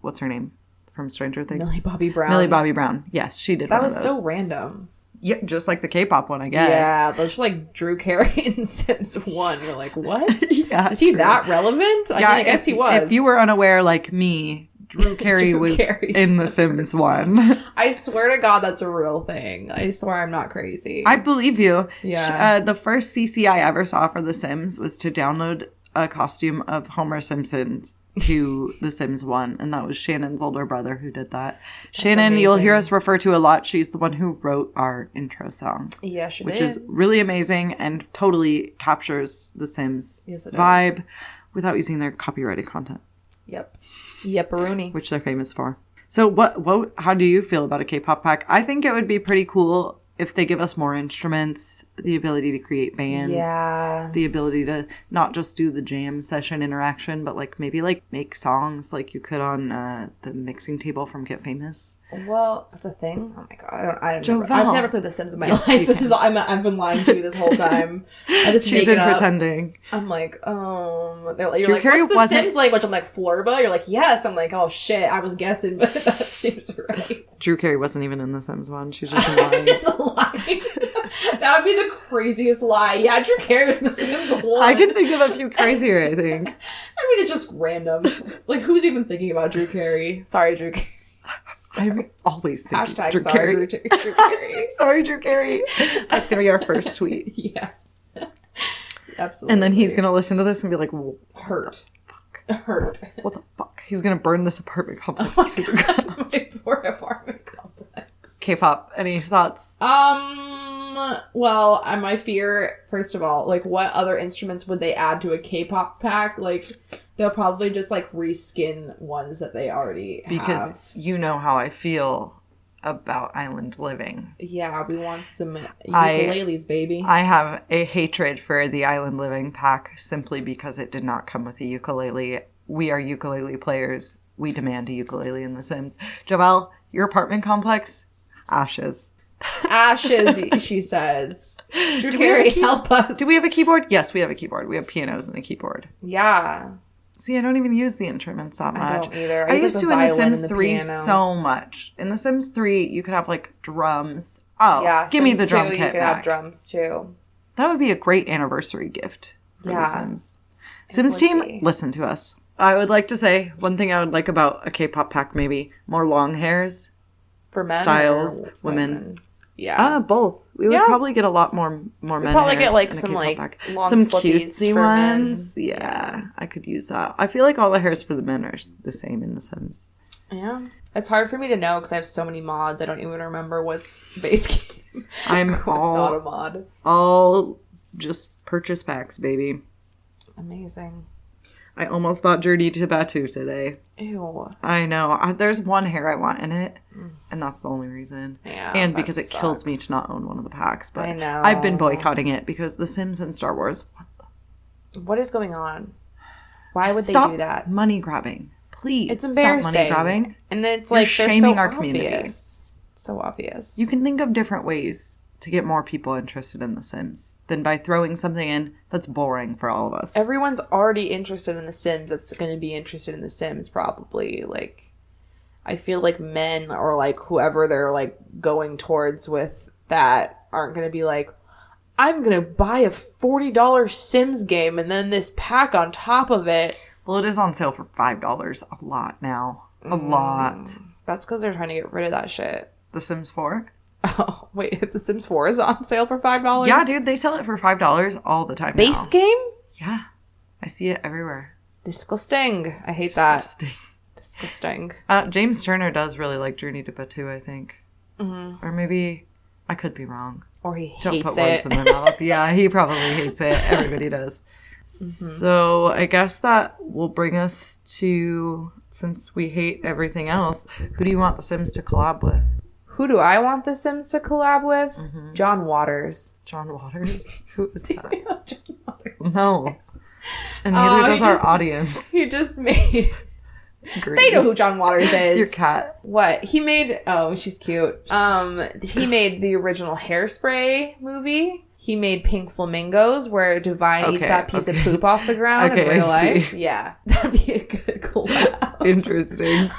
what's her name from Stranger Things? Millie Bobby Brown. Millie Bobby Brown. Yes, she did that one of those. That was so random. Yeah, just like the K-pop one, I guess. Yeah, those are like Drew Carey in Sims 1. You're like, what? Yeah, is he that relevant? I guess he was. If you were unaware like me, Drew Carey was in The Sims 1. I swear to God, that's a real thing. I swear I'm not crazy. I believe you. Yeah. The first CC I ever saw for The Sims was to download a costume of Homer Simpson to The Sims 1, and that was Shannon's older brother who did that. Shannon, you'll hear us refer to a lot. She's the one who wrote our intro song. Yeah, she which did. is really amazing and totally captures The Sims vibe without using their copyrighted content. Yep. Yep-a-rooney. Which they're famous for. So how do you feel about a K-pop pack? I think it would be pretty cool if they give us more instruments, the ability to create bands, the ability to not just do the jam session interaction, but like maybe like make songs like you could on the mixing table from Get Famous. Well, that's a thing. Oh my god, I've never played The Sims in my life. I've been lying to you this whole time. She's been pretending. I'm like, you're like, what's The Sims language? I'm like, Florba. You're like, yes. I'm like, oh shit, I was guessing, but that seems right. Drew Carey wasn't even in The Sims 1. She's just lying. It's a lie. That would be the craziest lie. Yeah, Drew Carey was in The Sims 1. I can think of a few crazier, I think. I mean, it's just random. Like, who's even thinking about Drew Carey? Sorry, Drew Carey. I'm always thinking Hashtag Drew Carey. Drew Carey. Sorry, Drew Carey. That's going to be our first tweet. Yes. Absolutely. And then he's going to listen to this and be like, hurt. Hurt. What the fuck? He's going to burn this apartment complex to the ground. My poor apartment complex. K-pop, any thoughts? Well, my fear, first of all, like, what other instruments would they add to a K-pop pack? Like, they'll probably just, like, reskin ones that they already have. Because you know how I feel about island living. Yeah, we want some ukuleles, baby. I have a hatred for the island living pack simply because it did not come with a ukulele. We are ukulele players. We demand a ukulele in The Sims. Jovelle, your apartment complex? Ashes. Ashes, she says. Drew Carey, help us. Do we have a keyboard? Yes, we have a keyboard. We have pianos and a keyboard. Yeah. See, I don't even use the instruments that much. I don't either. I used to in The Sims 3 so much. In The Sims 3, you could have, like, drums. Oh, yeah, give me the drum kit back. You could have drums, too. That would be a great anniversary gift for The Sims. Sims team, listen to us. I would like to say, one thing I would like about a K-pop pack, maybe, more long hairs. For men styles, women. Yeah. Both. We would probably get a lot more men probably get like some like long some cutesy ones. Yeah, I could use that. I feel like all the hairs for the men are the same in The Sims. Yeah. It's hard for me to know because I have so many mods. I don't even remember what's base game. I'm not a mod. All just purchase packs, baby. Amazing. I almost bought Journey to Batu today. Ew. I know. There's one hair I want in it, and that's the only reason. Yeah, and because it kills me to not own one of the packs. But I know. I've been boycotting it because The Sims and Star Wars. What is going on? Why would they do that? Money grabbing. Please. It's embarrassing. Stop money grabbing. And it's like you're shaming our obvious. community. So obvious. You can think of different ways to get more people interested in The Sims than by throwing something in that's boring for all of us. Everyone's already interested in The Sims that's going to be interested in The Sims probably. Like, I feel like men or like whoever they're like going towards with that aren't going to be like, I'm going to buy a $40 Sims game and then this pack on top of it. Well, it is on sale for $5 a lot now. A lot. That's because they're trying to get rid of that shit. The Sims 4? Oh, wait, The Sims 4 is on sale for $5? Yeah, dude, they sell it for $5 all the time Base game? Yeah. I see it everywhere. Disgusting. I hate that. Disgusting. James Turner does really like Journey to Batu, I think. Mm-hmm. Or maybe I could be wrong. Or he hates it. Don't put words in my mouth. Yeah, he probably hates it. Everybody does. Mm-hmm. So I guess that will bring us to, since we hate everything else, who do you want The Sims to collab with? Who do I want The Sims to collab with? Mm-hmm. John Waters. John Waters? Who is that? Do you know John Waters? No. And neither does our audience. He just made... They know who John Waters is. Your cat. What? He made... Oh, she's cute. He made the original Hairspray movie. He made Pink Flamingos, where Divine eats that piece of poop off the ground in real life. Yeah. That'd be a good collab. Interesting.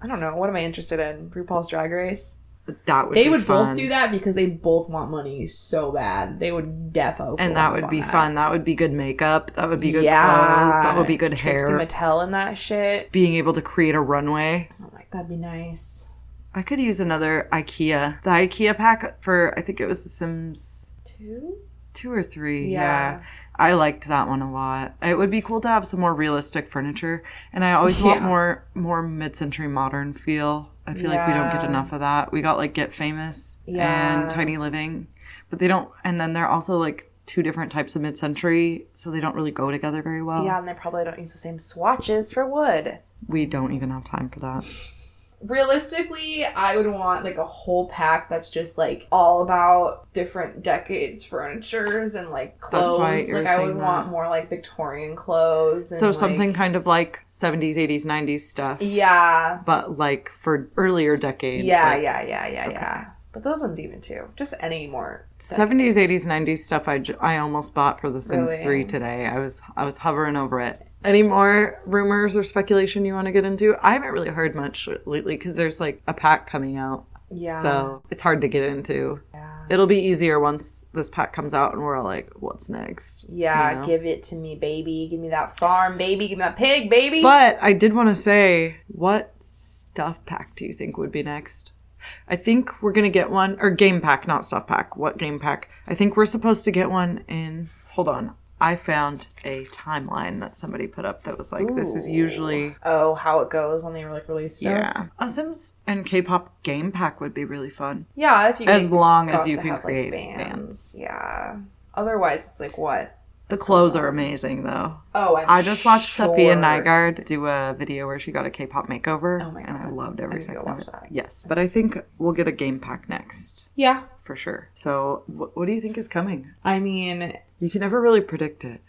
I don't know. What am I interested in? RuPaul's Drag Race? That would They be would fun. both do that because they both want money so bad. They would defo. And that would be fun. That would be good makeup. That would be good clothes. That would be good hair. Trixie Mattel and that shit. Being able to create a runway. Oh, like that'd be nice. I could use another IKEA. The IKEA pack for, I think it was The Sims 2? 2 or 3. Yeah. I liked that one a lot. It would be cool to have some more realistic furniture. And I always want more mid-century modern feel. I feel like we don't get enough of that. We got like Get Famous and Tiny Living. But they don't, and then they're also like 2 different types of mid-century, so they don't really go together very well. Yeah, and they probably don't use the same swatches for wood. We don't even have time for that. Realistically, I would want like a whole pack that's just like all about different decades furnitures and like clothes. That's why you're like I would want more like Victorian clothes. And, so something kind of like 70s, 80s, 90s stuff. Yeah. But like for earlier decades. Yeah, like, yeah. But those ones even too. Just any more. 70s, 80s, 90s stuff I almost bought for The Sims 3 today. I was hovering over it. Any more rumors or speculation you want to get into? I haven't really heard much lately because there's like a pack coming out. Yeah. So it's hard to get into. Yeah. It'll be easier once this pack comes out and we're all like, what's next? Yeah, you know? Give it to me, baby. Give me that farm, baby. Give me that pig, baby. But I did want to say, what stuff pack do you think would be next? I think we're going to get one, or game pack, not stuff pack. What game pack? I think we're supposed to get one in, hold on. I found a timeline that somebody put up that was like, this is usually... Oh, how it goes when they were like released stuff? Yeah. A Sims and K-pop game pack would be really fun. Yeah, if you as long as you can create like, bands. Yeah. Otherwise, it's like what? The clothes are amazing, though. Oh, I just watched Sophia Nygaard do a video where she got a K-pop makeover. Oh my God. And I loved every second of it. That. Yes. But I think we'll get a game pack next. Yeah. For sure. So what do you think is coming? I mean... You can never really predict it.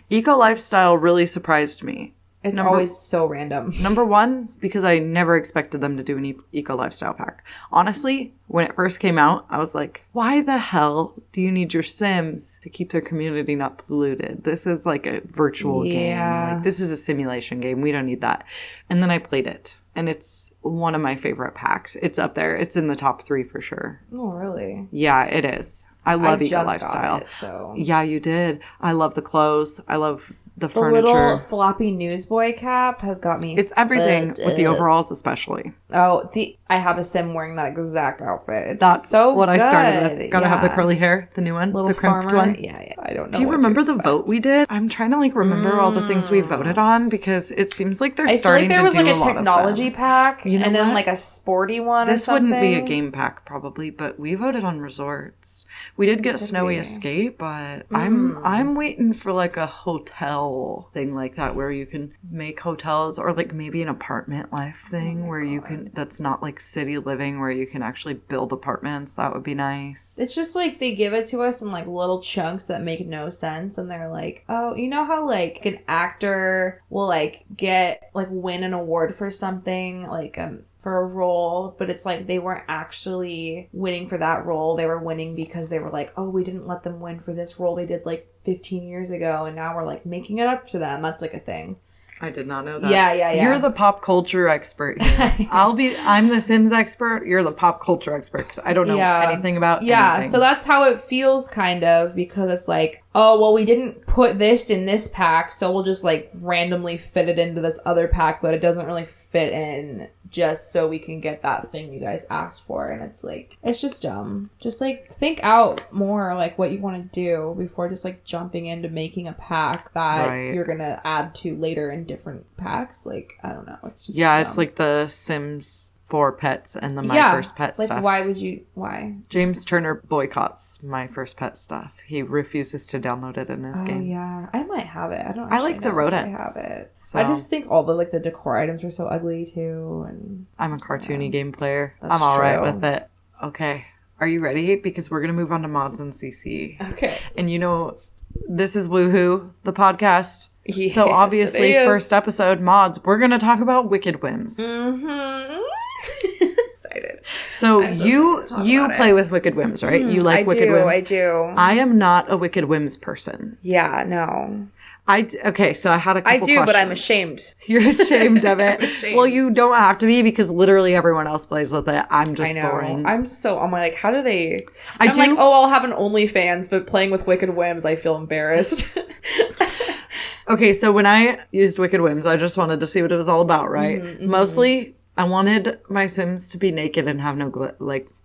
Eco Lifestyle really surprised me. It's always so random. Number one, because I never expected them to do an Eco Lifestyle pack. Honestly, when it first came out, I was like, why the hell do you need your Sims to keep their community not polluted? This is like a virtual game. Like, this is a simulation game. We don't need that. And then I played it. And it's one of my favorite packs. It's up there. It's in the top 3 for sure. Oh, really? Yeah, it is. I love Eco Got Lifestyle. it, so. Yeah, you did. I love the clothes. I love the furniture. The little floppy newsboy cap has got me. It's everything with the overalls, especially. Oh, I have a Sim wearing that exact outfit. That's so what good. I started with. Gotta have the curly hair, the new one, the crimped farmer. one. Yeah. I don't know. Do you remember the vote we did? I'm trying to remember all the things we voted on because it seems like they're starting to do a lot of them. I feel like there was a technology pack and then a sporty one. This wouldn't be a game pack probably, but we voted on resorts. We did get Snowy Escape, but I'm waiting for a hotel thing like that where you can make hotels, or maybe an apartment life thing where you can, that's not city living, where you can actually build apartments. That would be nice. It's just they give it to us in little chunks that make no sense, and they're like, oh, you know how an actor will get win an award for something for a role, but it's they weren't actually winning for that role. They were winning because they were oh, we didn't let them win for this role they did 15 years ago, and now we're making it up to them. That's a thing. I did not know that. Yeah. You're the pop culture expert here. I'm the Sims expert. You're the pop culture expert because I don't know anything about anything. So that's how it feels kind of, because it's oh, well, we didn't put this in this pack, so we'll just randomly fit it into this other pack, but it doesn't really fit in just so we can get that thing you guys asked for. And it's it's just dumb. Just think out more what you want to do before just jumping into making a pack that you're gonna add to later in different packs. I don't know. It's just dumb. It's the Sims 4 pets and the My First Pet stuff. Why? James Turner boycotts My First Pet stuff. He refuses to download it in his game. Yeah. I might have it. I don't. I like the rodents. I have it. So. I just think all the the decor items are so ugly too. And I'm a cartoony game player. I'm all right with it. Okay. Are you ready? Because we're gonna move on to mods and CC. Okay. And this is Woohoo, the podcast. Yes, so obviously, first episode mods, we're going to talk about Wicked Whims. Mm-hmm. Excited. So you play with Wicked Whims, right? You like Wicked Whims? I do. I am not a Wicked Whims person. Yeah, no. Okay, so I had a couple questions. but I'm ashamed. You're ashamed of it? I'm ashamed. Well, you don't have to be, because literally everyone else plays with it. I'm just boring. I'm how do they... I'm I'll have an OnlyFans, but playing with Wicked Whims, I feel embarrassed. Okay, so when I used Wicked Whims, I just wanted to see what it was all about, right? Mm-hmm. Mostly, I wanted my Sims to be naked and have no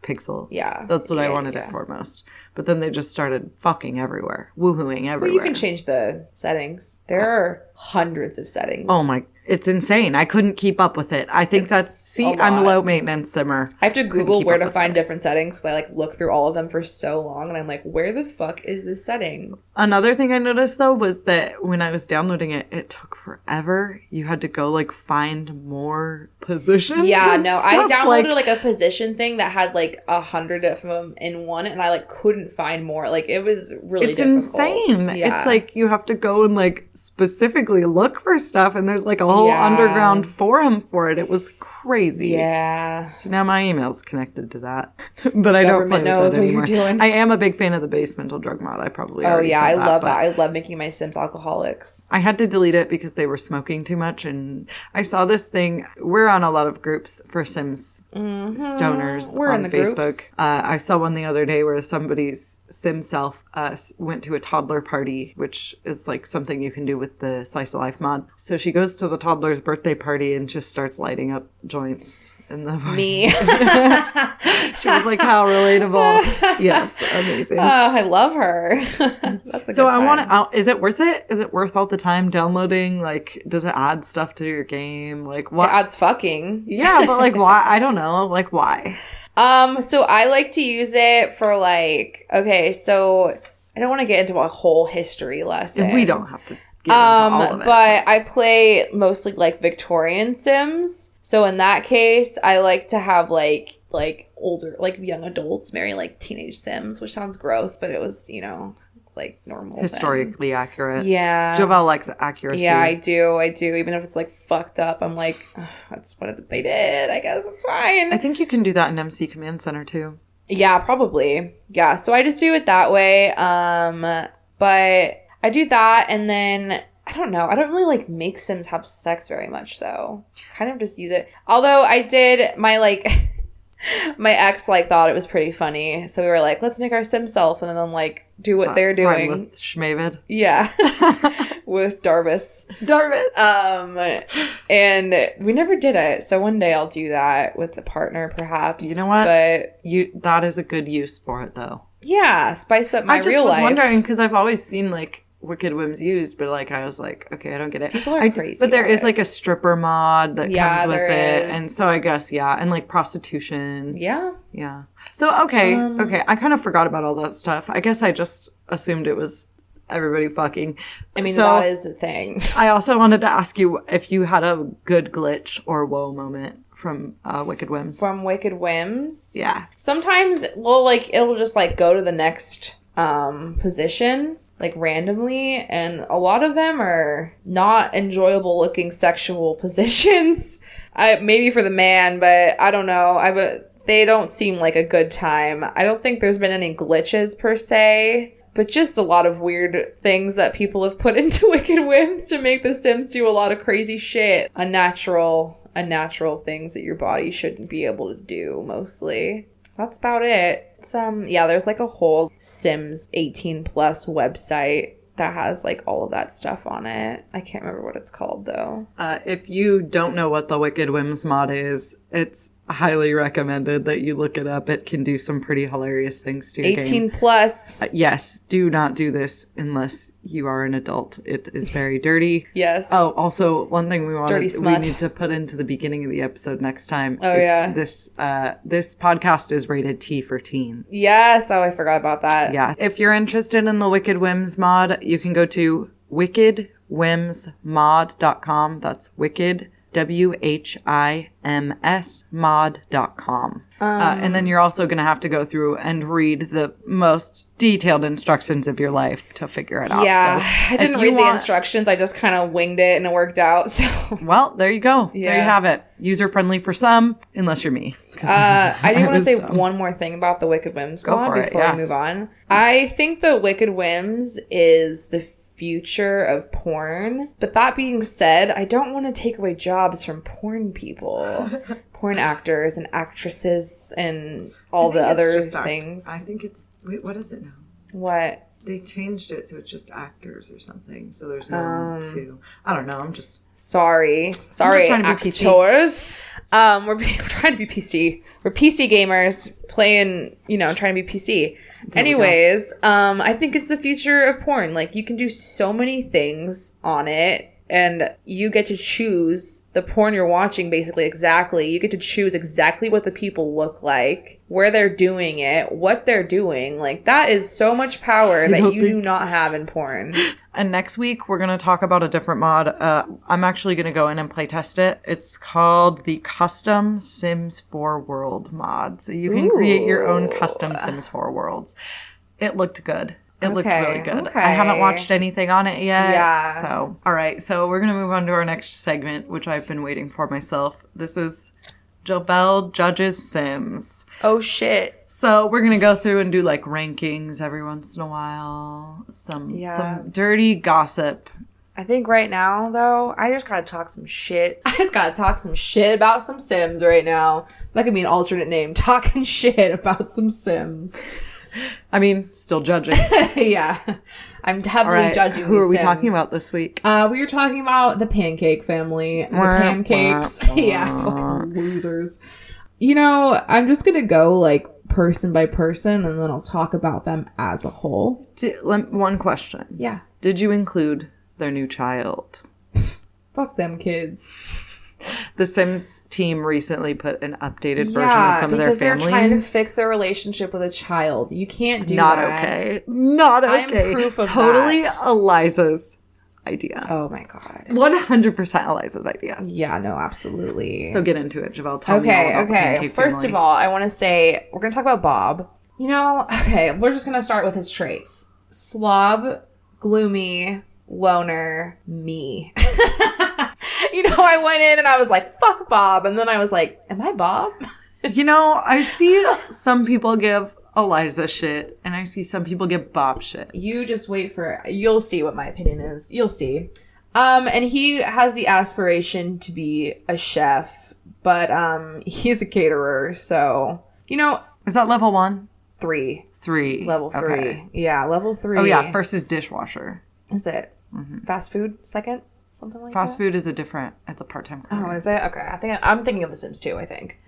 pixels. Yeah. That's what I wanted it for most. But then they just started fucking everywhere. Woohooing everywhere. Well, you can change the settings. There are hundreds of settings. Oh my, it's insane. I couldn't keep up with it. I think I'm a low maintenance simmer. I have to Google where to find different settings because I look through all of them for so long and I'm like, where the fuck is this setting? Another thing I noticed though was that when I was downloading it, it took forever. You had to go find more positions. Yeah, no, I downloaded a position thing that had 100 of them in one and I couldn't find more. It was really difficult. Insane. Yeah. It's you have to go and specifically look for stuff and there's a whole underground forum for it. It was crazy. Yeah. So now my email's connected to that. But I don't play with that anymore. What you're doing. I am a big fan of the base mental drug mod. I probably already said I that, love that. I love making my Sims alcoholics. I had to delete it because they were smoking too much. And I saw this thing. We're on a lot of groups for Sims stoners on Facebook. I saw one the other day where somebody's Sim self went to a toddler party, which is something you can do with the Slice of Life mod. So she goes to the toddler's birthday party and just starts lighting up joints in the party. Me. She was like, how relatable. Yes, amazing. Oh, I love her. That's a good time. I want to, is it worth it? Is it worth all the time downloading? Does it add stuff to your game? What? It adds fucking. Yeah, but why? I don't know. Why? So I like to use it for okay, so I don't want to get into a whole history lesson. We don't have to get into all of it. But I play mostly Victorian Sims. So in that case, I like to have older, young adults marry teenage Sims, which sounds gross, but it was, normal. Historically accurate. Yeah. Jovelle likes accuracy. Yeah, I do. Even if it's fucked up, I'm that's what they did. I guess it's fine. I think you can do that in MC Command Center too. Yeah, probably. Yeah, so I just do it that way. But I do that and then I don't know. I don't really make Sims have sex very much though. Kind of just use it. Although I did my my ex thought it was pretty funny. So we were let's make our Sim self and then do what they're doing. With Schmavid? Yeah. With Darvis. And we never did it. So one day I'll do that with a partner perhaps. You know what? But that is a good use for it though. Yeah, spice up my real life. I just was wondering because I've always seen Wicked Whims used, but I was okay, I don't get it. People are crazy. But there is a stripper mod that comes with it, is. and so I guess and prostitution. Yeah. So okay, I kind of forgot about all that stuff. I guess I just assumed it was everybody fucking. I mean, that is a thing. I also wanted to ask you if you had a good glitch or whoa moment from Wicked Whims. From Wicked Whims? Yeah. Sometimes, it'll just go to the next position. Randomly, and a lot of them are not enjoyable looking sexual positions. Maybe for the man, but I don't know. They don't seem like a good time. I don't think there's been any glitches per se, but just a lot of weird things that people have put into Wicked Whims to make the Sims do a lot of crazy shit. Unnatural things that your body shouldn't be able to do, mostly. That's about it. There's a whole Sims 18 plus website that has all of that stuff on it. I can't remember what it's called though. If you don't know what the Wicked Whims mod is, it's highly recommended that you look it up. It can do some pretty hilarious things to your 18 game. plus. Yes, do not do this unless you are an adult. It is very dirty. Yes. Oh, also one thing we smut. need to put into the beginning of the episode next time. Oh yeah. This podcast is rated T for teen. Yes. Oh, I forgot about that. Yeah. If you're interested in the Wicked Whims mod, you can go to wickedwhimsmod.com. That's wicked WHIMS and then you're also going to have to go through and read the most detailed instructions of your life to figure it out. Yeah, so I didn't read the instructions. I just kind of winged it and it worked out. So well, there you go. Yeah. There you have it. User-friendly for some, unless you're me. I do want to say one more thing about the Wicked Whims mod before we move on. I think the Wicked Whims is the future of porn. But that being said, I don't want to take away jobs from porn people. Porn actors and actresses and all the other things. I think it's... Wait, what is it now? What? They changed it so it's just actors or something. So there's no two. I don't know. I'm just... Sorry, I'm just trying to be PC. actors. We're trying to be PC. We're PC gamers playing, trying to be PC. Anyways, I think it's the future of porn. Like, you can do so many things on it, and you get to choose the porn you're watching, basically, exactly. You get to choose exactly what the people look like, where they're doing it, what they're doing. Like, that is so much power that you do not have in porn. And next week, we're going to talk about a different mod. I'm actually going to go in and play test it. It's called the Custom Sims 4 World mod. So you can create your own custom Sims 4 worlds. It looked good. It looked really good. Okay. I haven't watched anything on it yet. Yeah. So, all right. So we're going to move on to our next segment, which I've been waiting for myself. This is Jovelle Judges Sims. Oh, shit. So we're going to go through and do like rankings every once in a while. Some dirty gossip. I think right now, though, I just gotta talk some shit. I just gotta talk some shit about some Sims right now. That could be an alternate name. Talking shit about some Sims. I mean, still judging. Yeah. I'm heavily judging Who are we Sims. talking about this week? We were talking about the Pancake family. The pancakes. Yeah, fucking losers. I'm just gonna go, like, person by person, and then I'll talk about them as a whole. One question. Yeah. Did you include their new child? Fuck them kids. The Sims team recently put an updated version of some of their families. Because they're trying to fix their relationship with a child. You can't do Not that. okay. Not okay. I'm proof of totally that. Eliza's idea. Oh my god. 100% Eliza's idea. Yeah, no, absolutely. So get into it, Jovelle. Tell me all about the Pancake First family. of all, I want to say, we're going to talk about Bob. We're just going to start with his traits. Slob, gloomy, loner, me. I went in and I was like, fuck Bob. And then I was like, am I Bob? I see some people give Eliza shit, and I see some people give Bob shit. You just wait you'll see what my opinion is. You'll see. And he has the aspiration to be a chef, but he's a caterer, so, Is that level 1? 3. 3. Level 3. Okay. Yeah, level 3. Oh, yeah. First is dishwasher. Is it? Mm-hmm. Fast food? Second? Something like that? Fast food is it's a part-time career. Oh, is it? Okay. I'm thinking of The Sims 2, I think.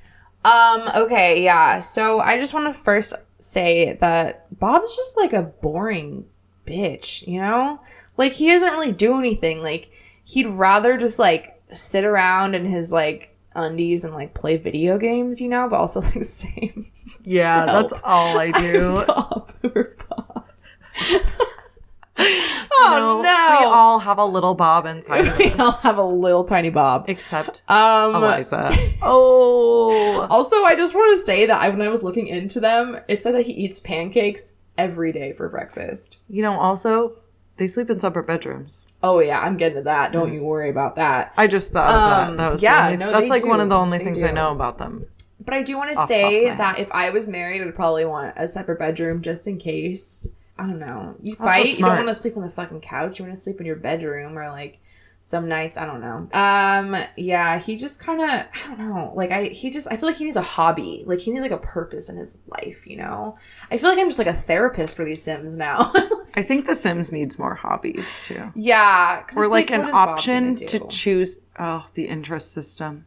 Okay, yeah. So I just want to first say that Bob's just like a boring bitch, Like, he doesn't really do anything. Like, he'd rather just like sit around in his like undies and like play video games, but also like same. Yeah, Help. that's all I do. Bob. Oh, no. We all have a little Bob inside of us. We all have a little tiny Bob. Except Eliza. Also, I just want to say that when I was looking into them, it said that he eats pancakes every day for breakfast. Also, they sleep in separate bedrooms. Oh, yeah, I'm getting to that. Don't you worry about that. I just thought of that. That was that's like one of the only things I know about them. But I do want to say that if I was married, I'd probably want a separate bedroom just in case. I don't know. You fight. You don't want to sleep on the fucking couch. You want to sleep in your bedroom, or like some nights. I don't know. Yeah. He just kind of. I don't know. Like I feel like he needs a hobby. Like he needs like a purpose in his life. I feel like I'm just like a therapist for these Sims now. I think The Sims needs more hobbies too. Yeah. Or like an option to choose. Oh, the interest system.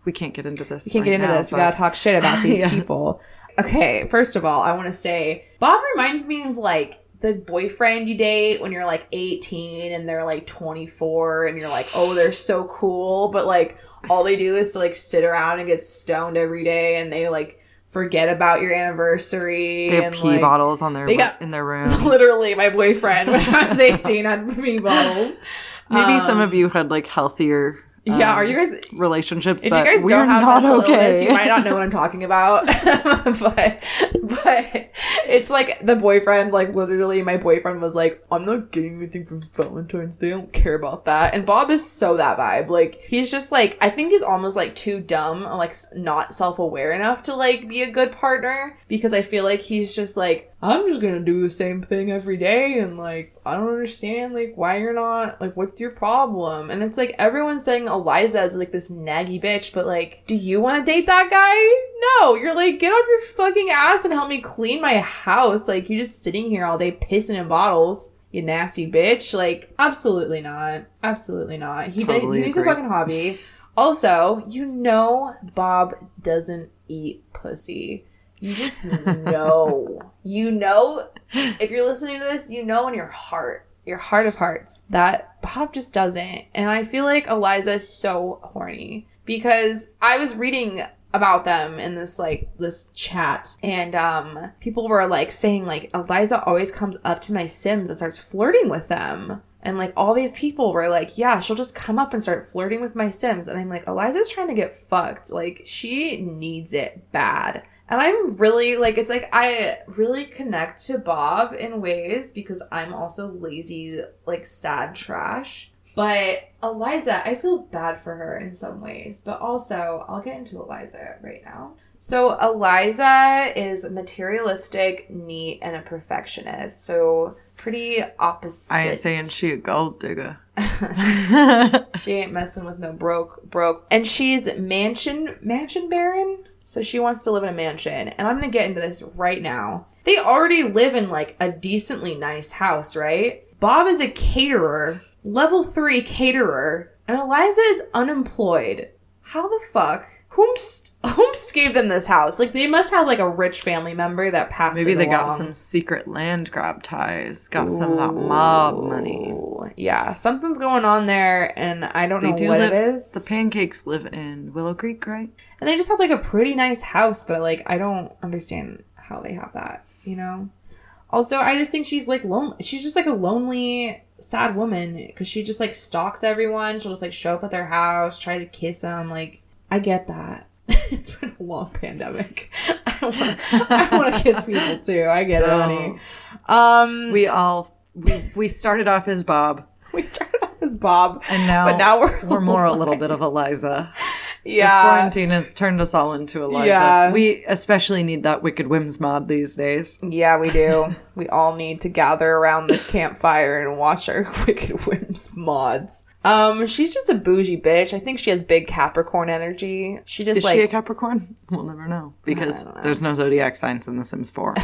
We can't get into this. We can't get into this. We gotta talk shit about these people. Okay, first of all, I want to say, Bob reminds me of, like, the boyfriend you date when you're, like, 18 and they're, like, 24 and you're like, oh, they're so cool. But, like, all they do is to, like, sit around and get stoned every day and they, like, forget about your anniversary. They have pee bottles in their room. Literally, my boyfriend, when I was 18, had pee bottles. Maybe some of you had, like, healthier... are you guys relationships? If you guys don't have mental illness, you might not know what I'm talking about. but it's like the boyfriend, like literally, my boyfriend was like, "I'm not getting anything for Valentine's Day. I don't care about that." And Bob is so that vibe. Like he's just like, I think he's almost like too dumb, and, like not self-aware enough to like be a good partner, because I feel like he's just like, I'm just gonna do the same thing every day, and like I don't understand like why you're not, like what's your problem? And it's like everyone's saying Eliza is like this naggy bitch, but like, do you want to date that guy? No, you're like, get off your fucking ass and help me clean my house. Like you're just sitting here all day pissing in bottles, you nasty bitch. Like absolutely not. He needs a fucking hobby. Also, you know Bob doesn't eat pussy. You just know. You know, if you're listening to this, you know in your heart of hearts, that Bob just doesn't. And I feel like Eliza is so horny because I was reading about them in this chat, and people were like saying like Eliza always comes up to my Sims and starts flirting with them. And like all these people were like, yeah, she'll just come up and start flirting with my Sims. And I'm like, Eliza's trying to get fucked. Like, she needs it bad. And I'm really, like, it's like I really connect to Bob in ways because I'm also lazy, like, sad trash. But Eliza, I feel bad for her in some ways. But also, I'll get into Eliza right now. So Eliza is materialistic, neat, and a perfectionist. So pretty opposite. I ain't saying she a gold digger. She ain't messing with no broke. And she's mansion baron. So she wants to live in a mansion. And I'm going to get into this right now. They already live in like a decently nice house, right? Bob is a caterer, level 3 caterer, and Eliza is unemployed. How the fuck? Whomst gave them this house? Like, they must have like a rich family member that passed Maybe it they along. got some secret land grab ties. Got some of that mob money. Yeah, something's going on there, and I don't know what it is. The Pancakes live in Willow Creek, right? And they just have like a pretty nice house, but like I don't understand how they have that, you know? Also, I just think she's like lonely. She's just like a lonely, sad woman because she just like stalks everyone. She'll just like show up at their house, try to kiss them. Like, I get that. It's been a long pandemic. I want to kiss people too. I get it, honey. We started off as Bob. And now we're more a little bit of Eliza. Yeah. This quarantine has turned us all into Eliza. Yeah. We especially need that Wicked Whims mod these days. Yeah, we do. We all need to gather around the campfire and watch our Wicked Whims mods. She's just a bougie bitch. I think she has big Capricorn energy. Is she a Capricorn? We'll never know. Because there's no zodiac signs in The Sims 4.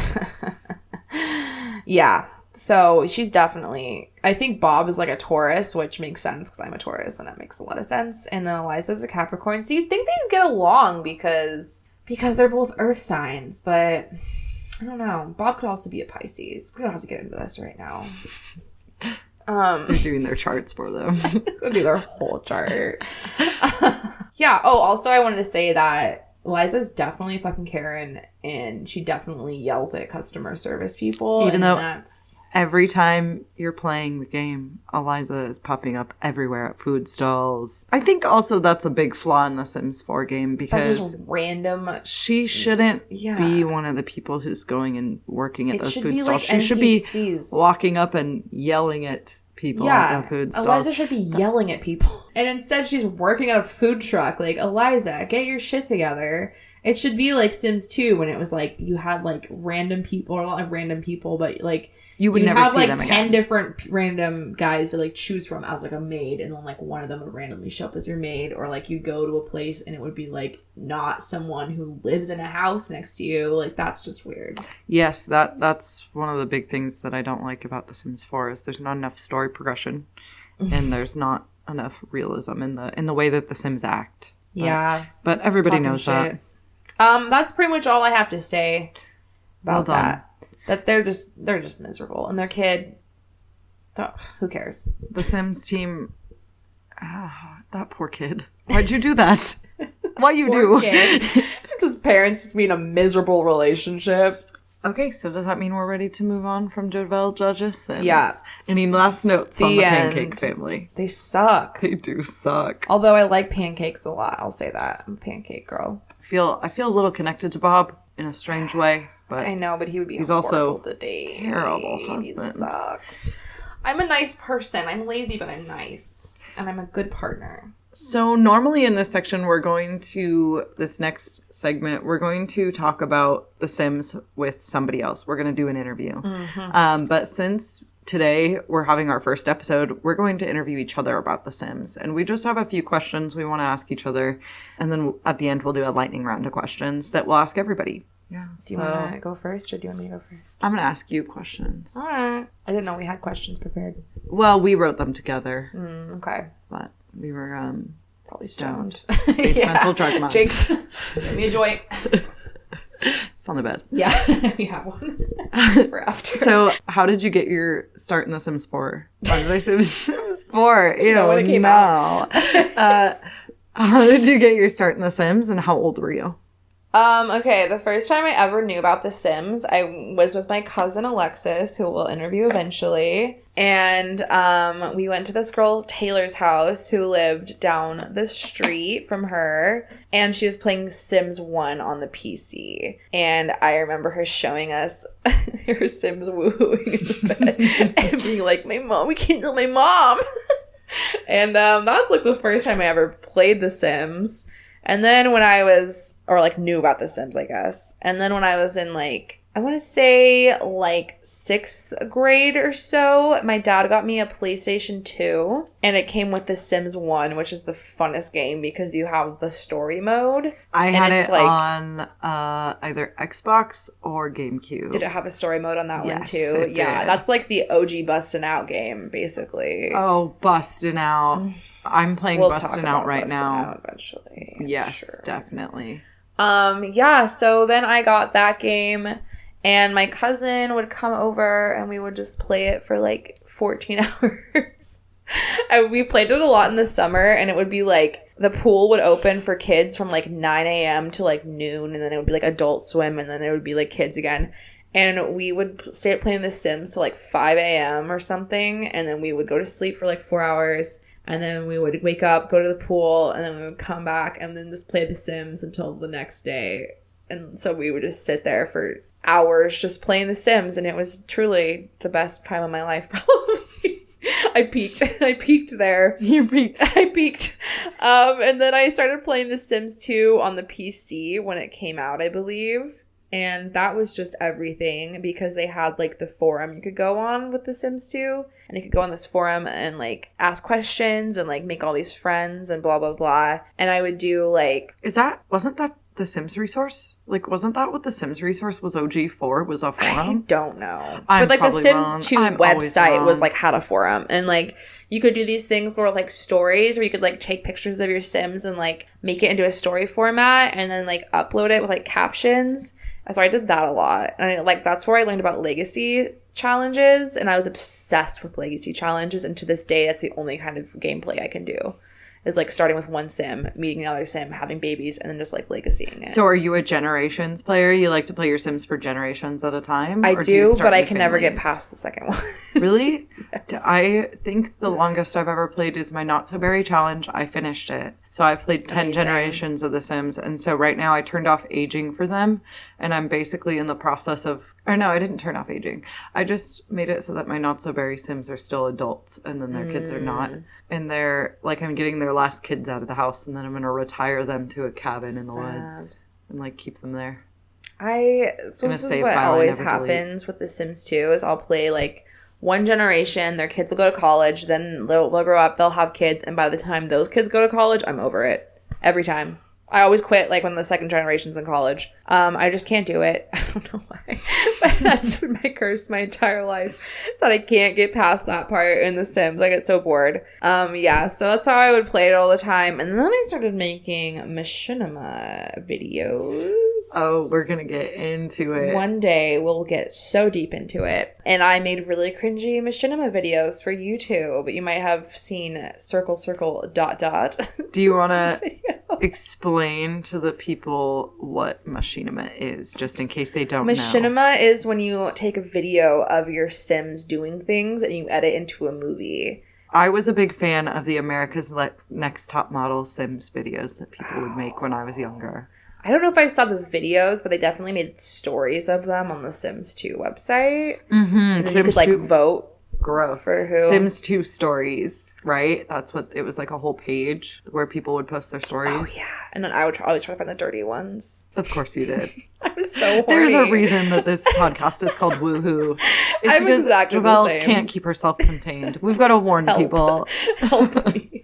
Yeah. So she's definitely, I think Bob is like a Taurus, which makes sense because I'm a Taurus and that makes a lot of sense. And then Eliza's a Capricorn. So you'd think they'd get along because they're both earth signs, but I don't know. Bob could also be a Pisces. We don't have to get into this right now. They're doing their charts for them. Go do their whole chart. Yeah. Oh, also I wanted to say that Eliza's definitely a fucking Karen and she definitely yells at customer service people. Even though every time you're playing the game, Eliza is popping up everywhere at food stalls. I think also that's a big flaw in the Sims 4 game because just random. She shouldn't be one of the people who's going and working at those food stalls. Like she should be walking up and yelling at people at the food stalls. Eliza should be yelling at people. And instead she's working at a food truck. Like, Eliza, get your shit together. It should be like Sims 2 when it was like you had like random people, or not like random people, but like you would never see them again. Have like 10 different random guys to like choose from as like a maid, and then like one of them would randomly show up as your maid, or like you'd go to a place and it would be like not someone who lives in a house next to you. Like, that's just weird. Yes, that's one of the big things that I don't like about The Sims 4 is there's not enough story progression and there's not enough realism in the way that the Sims act. But everybody knows that. That's pretty much all I have to say about that. That they're just miserable, and their kid, who cares? The Sims team, that poor kid. Why'd you do that? Why you poor kid. His parents just be in a miserable relationship. Okay, so does that mean we're ready to move on from Jovelle Judge's Sims? Yeah. Any last notes on the Pancake family? They suck. They do suck. Although I like pancakes a lot, I'll say that. I'm a pancake girl. I feel a little connected to Bob in a strange way. But I know, but he would be he's also to date. Terrible husband. He sucks. I'm a nice person. I'm lazy, but I'm nice. And I'm a good partner. So normally in this section, this next segment, we're going to talk about The Sims with somebody else. We're going to do an interview. Mm-hmm. But since today we're having our first episode, we're going to interview each other about The Sims. And we just have a few questions we want to ask each other. And then at the end, we'll do a lightning round of questions that we'll ask everybody. Yeah. Do you want to go first, or do you want me to go first? I'm going to ask you questions. All right. I didn't know we had questions prepared. Well, we wrote them together. Okay. But we were Probably stoned. Base mental drug mind. Jinx. Give me a joint. It's on the bed. Yeah, we have one for after. So, how did you get your start in The Sims 4? Why did I say Sims 4? Ew, when it came out. How did you get your start in The Sims, and how old were you? Okay, the first time I ever knew about The Sims, I was with my cousin Alexis, who we'll interview eventually. And we went to this girl, Taylor's house, who lived down the street from her. And she was playing Sims 1 on the PC. And I remember her showing us her Sims woohooing in the bed and being like, my mom, we can't tell my mom. And that's like the first time I ever played The Sims. And then when I was, or like knew about The Sims, I guess. And then when I was in like, I want to say like 6th grade or so, my dad got me a PlayStation 2. And it came with The Sims 1, which is the funnest game because you have the story mode. I had it like, on either Xbox or GameCube. Did it have a story mode on that one too? It Yeah, did. that's like the OG bustin' out game, basically. Oh, bustin' out. I'm playing Bustin' Out right now. Out eventually. Yes, sure. definitely. Yeah, so then I got that game, and my cousin would come over, and we would just play it for like 14 hours. We played it a lot in the summer, and it would be like, the pool would open for kids from like 9 a.m. to like noon, and then it would be like adult swim, and then it would be like kids again. And we would stay up playing The Sims till like 5 a.m. or something, and then we would go to sleep for like 4 hours. And then we would wake up, go to the pool, and then we would come back and then just play The Sims until the next day. And so we would just sit there for hours just playing The Sims, and it was truly the best time of my life, probably. I peaked there. You peaked. I peaked. And then I started playing The Sims 2 on the PC when it came out, I believe. And that was just everything because they had like the forum you could go on with The Sims 2. And you could go on this forum and like ask questions and like make all these friends and blah, blah, blah. And I would do like... Wasn't that The Sims resource? Like, wasn't that what The Sims resource was? OG4 was a forum? I don't know. I'm but like the Sims wrong. 2 I'm website was like had a forum. And like you could do these things where like stories where you could like take pictures of your Sims and like make it into a story format and then like upload it with like captions. So I did that a lot. And that's where I learned about legacy challenges. And I was obsessed with legacy challenges. And to this day, that's the only kind of gameplay I can do. Is like starting with one sim, meeting another sim, having babies, and then just like legacying it. So are you a generations player? You like to play your Sims for generations at a time? I do, but I can never get past the second one. Really? Yes. I think the longest I've ever played is my Not So Berry Challenge. I finished it. So I've played 10 generations of The Sims. And so right now I turned off aging for them. And I'm basically in the process of... Or no, I didn't turn off aging. I just made it so that my Not So Berry Sims are still adults. And then their kids are not. And they're... Like, I'm getting their last kids out of the house. And then I'm going to retire them to a cabin in the woods. And, like, keep them there. So this is what always happens with The Sims 2 is I'll play, like... one generation, their kids will go to college, then they'll grow up, they'll have kids, and by the time those kids go to college, I'm over it. Every time. I always quit, like, when the second generation's in college. I just can't do it. I don't know why. But that's been my curse my entire life. That I can't get past that part in The Sims. I get so bored. Yeah, so that's how I would play it all the time. And then I started making Machinima videos. Oh, we're gonna get into it. One day we'll get so deep into it. And I made really cringy Machinima videos for YouTube. But you might have seen circle, circle, dot, dot. Do you want to explain to the people what Machinima is, just in case they don't know? Machinima is when you take a video of your Sims doing things and you edit into a movie. I was a big fan of the America's Next Top Model Sims videos that people would make when I was younger. I don't know if I saw the videos, but they definitely made stories of them on the Sims 2 website. Mm-hmm. And then you could, like, vote. Gross. For who? Sims 2 stories, right? That's what it was, like a whole page where people would post their stories. Oh, yeah. And then I would always try to find the dirty ones. Of course you did. I was so horny. There's a reason that this podcast is called Woohoo. It's I'm because exactly Jovelle the same. can't keep herself contained. We've got to warn people. Help me.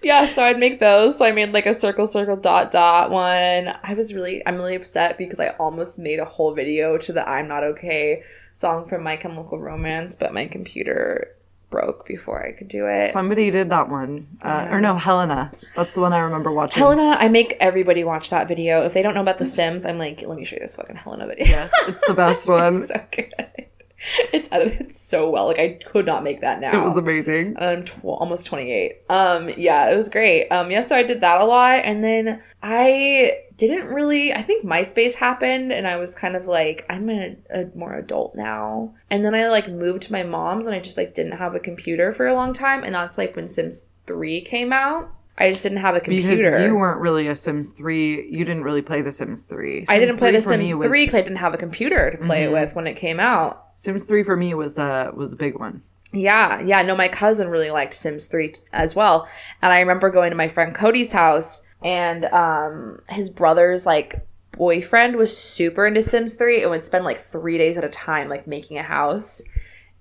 Yeah, so I'd make those. So I made like a circle, circle, dot, dot one. I'm really upset because I almost made a whole video to the I'm Not Okay song from My Chemical Romance, but my computer broke before I could do it. Somebody did that one. Or no, Helena. That's the one I remember watching. Helena, I make everybody watch that video. If they don't know about The Sims, I'm like, let me show you this fucking Helena video. Yes, it's the best one. It's so good. It's edited so well. Like, I could not make that now. It was amazing. I'm almost 28. Yeah, it was great. Yeah, so I did that a lot. And then I think MySpace happened and I was kind of like, I'm a more adult now. And then I like moved to my mom's and I just like didn't have a computer for a long time. And that's like when Sims 3 came out. I just didn't have a computer. Because you weren't really a Sims 3. You didn't really play The Sims 3. I didn't play The Sims 3 because I didn't have a computer to play it with when it came out. Sims 3 for me was a big one. Yeah. No, my cousin really liked Sims 3 as well. And I remember going to my friend Cody's house and his brother's like boyfriend was super into Sims 3 and would spend like 3 days at a time like making a house.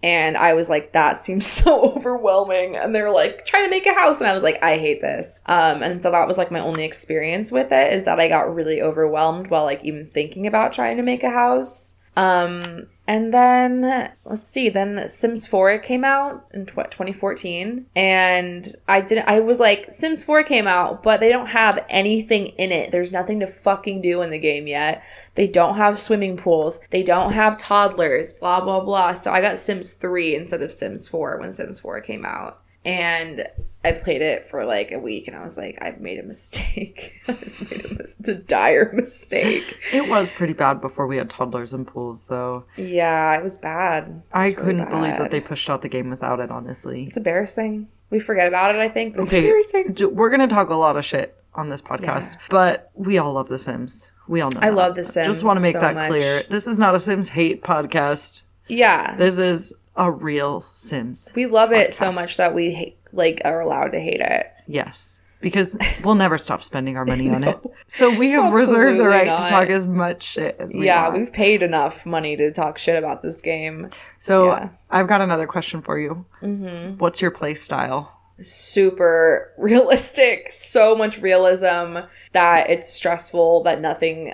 And I was like, that seems so overwhelming. And they're like, trying to make a house. And I was like, I hate this. And so that was like my only experience with it, is that I got really overwhelmed while like even thinking about trying to make a house. And then, let's see, then Sims 4 came out in 2014. And I was like, Sims 4 came out, but they don't have anything in it. There's nothing to fucking do in the game yet. They don't have swimming pools. They don't have toddlers, blah, blah, blah. So I got Sims 3 instead of Sims 4 when Sims 4 came out. And I played it for like a week and I was like, I've made a mistake. I've made a dire mistake. It was pretty bad before we had toddlers and pools, though. Yeah, it was bad. I couldn't believe that they pushed out the game without it, honestly. It's embarrassing. We forget about it, I think, but it's embarrassing. We're going to talk a lot of shit on this podcast, but we all love The Sims. We all know I love The Sims. Just want to make so that much. clear. This is not a Sims hate podcast. Yeah. This is a real Sims We love it podcast. so much that we are allowed to hate it. Yes. Because we'll never stop spending our money on it. So we have reserved the right to talk as much shit as we want. Yeah, we've paid enough money to talk shit about this game. So I've got another question for you. Mm-hmm. What's your play style? Super realistic. So much realism that it's stressful, that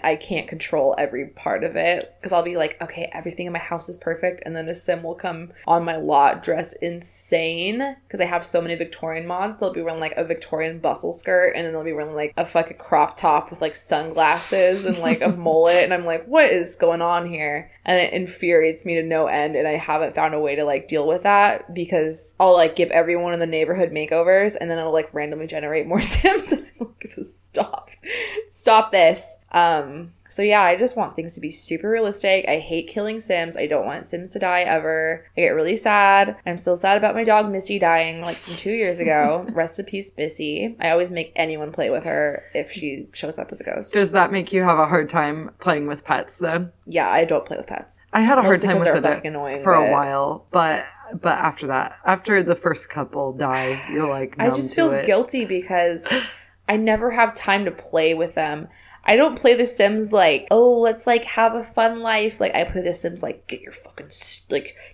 I can't control every part of it. Because I'll be like, okay, everything in my house is perfect. And then a sim will come on my lot dressed insane. Because I have so many Victorian mods. They'll be wearing like a Victorian bustle skirt. And then they'll be wearing like a fucking crop top with like sunglasses and like a mullet. And I'm like, what is going on here? And it infuriates me to no end. And I haven't found a way to like deal with that. Because I'll like give everyone in the neighborhood makeovers. And then it'll like randomly generate more sims. And I'm like, stop this. So yeah, I just want things to be super realistic. I hate killing Sims. I don't want Sims to die ever. I get really sad. I'm still sad about my dog Missy dying like from 2 years ago. Rest in peace, Missy. I always make anyone play with her if she shows up as a ghost. Does that make you have a hard time playing with pets then? Yeah, I don't play with pets. I had a hard time with it annoying, for a while, but after that, after the first couple die, you're like numb I just feel to it. guilty because I never have time to play with them. I don't play The Sims like, oh, let's like have a fun life. Like I play The Sims like, get your fucking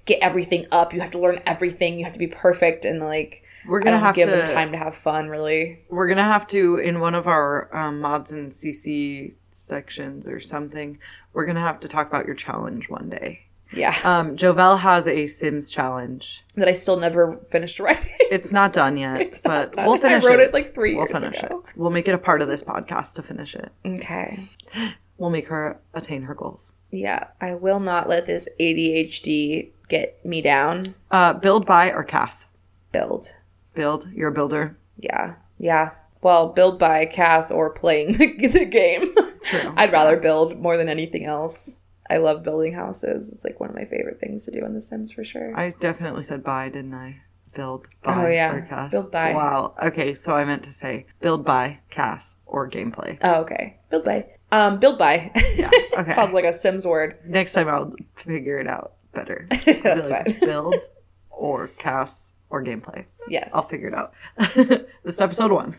get everything up. You have to learn everything. You have to be perfect, and like we're gonna have give to them time to have fun. Really, we're gonna have to in one of our mods and CC sections or something. We're gonna have to talk about your challenge one day. Yeah. Jovelle has a Sims challenge that I still never finished writing. It's not done yet, but we'll finish it. I wrote it like 3 years ago. We'll finish it. We'll make it a part of this podcast to finish it. Okay. We'll make her attain her goals. Yeah. I will not let this ADHD get me down. Build, buy, or Cass? Build. Build? You're a builder? Yeah. Yeah. Well, build, buy, Cass, or playing the game. True. I'd rather build more than anything else. I love building houses. It's like one of my favorite things to do in The Sims for sure. I definitely said buy, didn't I? Build, buy, or Cass. Build, buy. Wow. Okay, so I meant to say build, buy, Cass, or gameplay. Oh, okay. Build, buy. Build, buy. Yeah, okay. Sounds like a Sims word. Next time I'll figure it out better. That's fine. Build, or Cass, or gameplay. Yes. I'll figure it out. This is episode 1.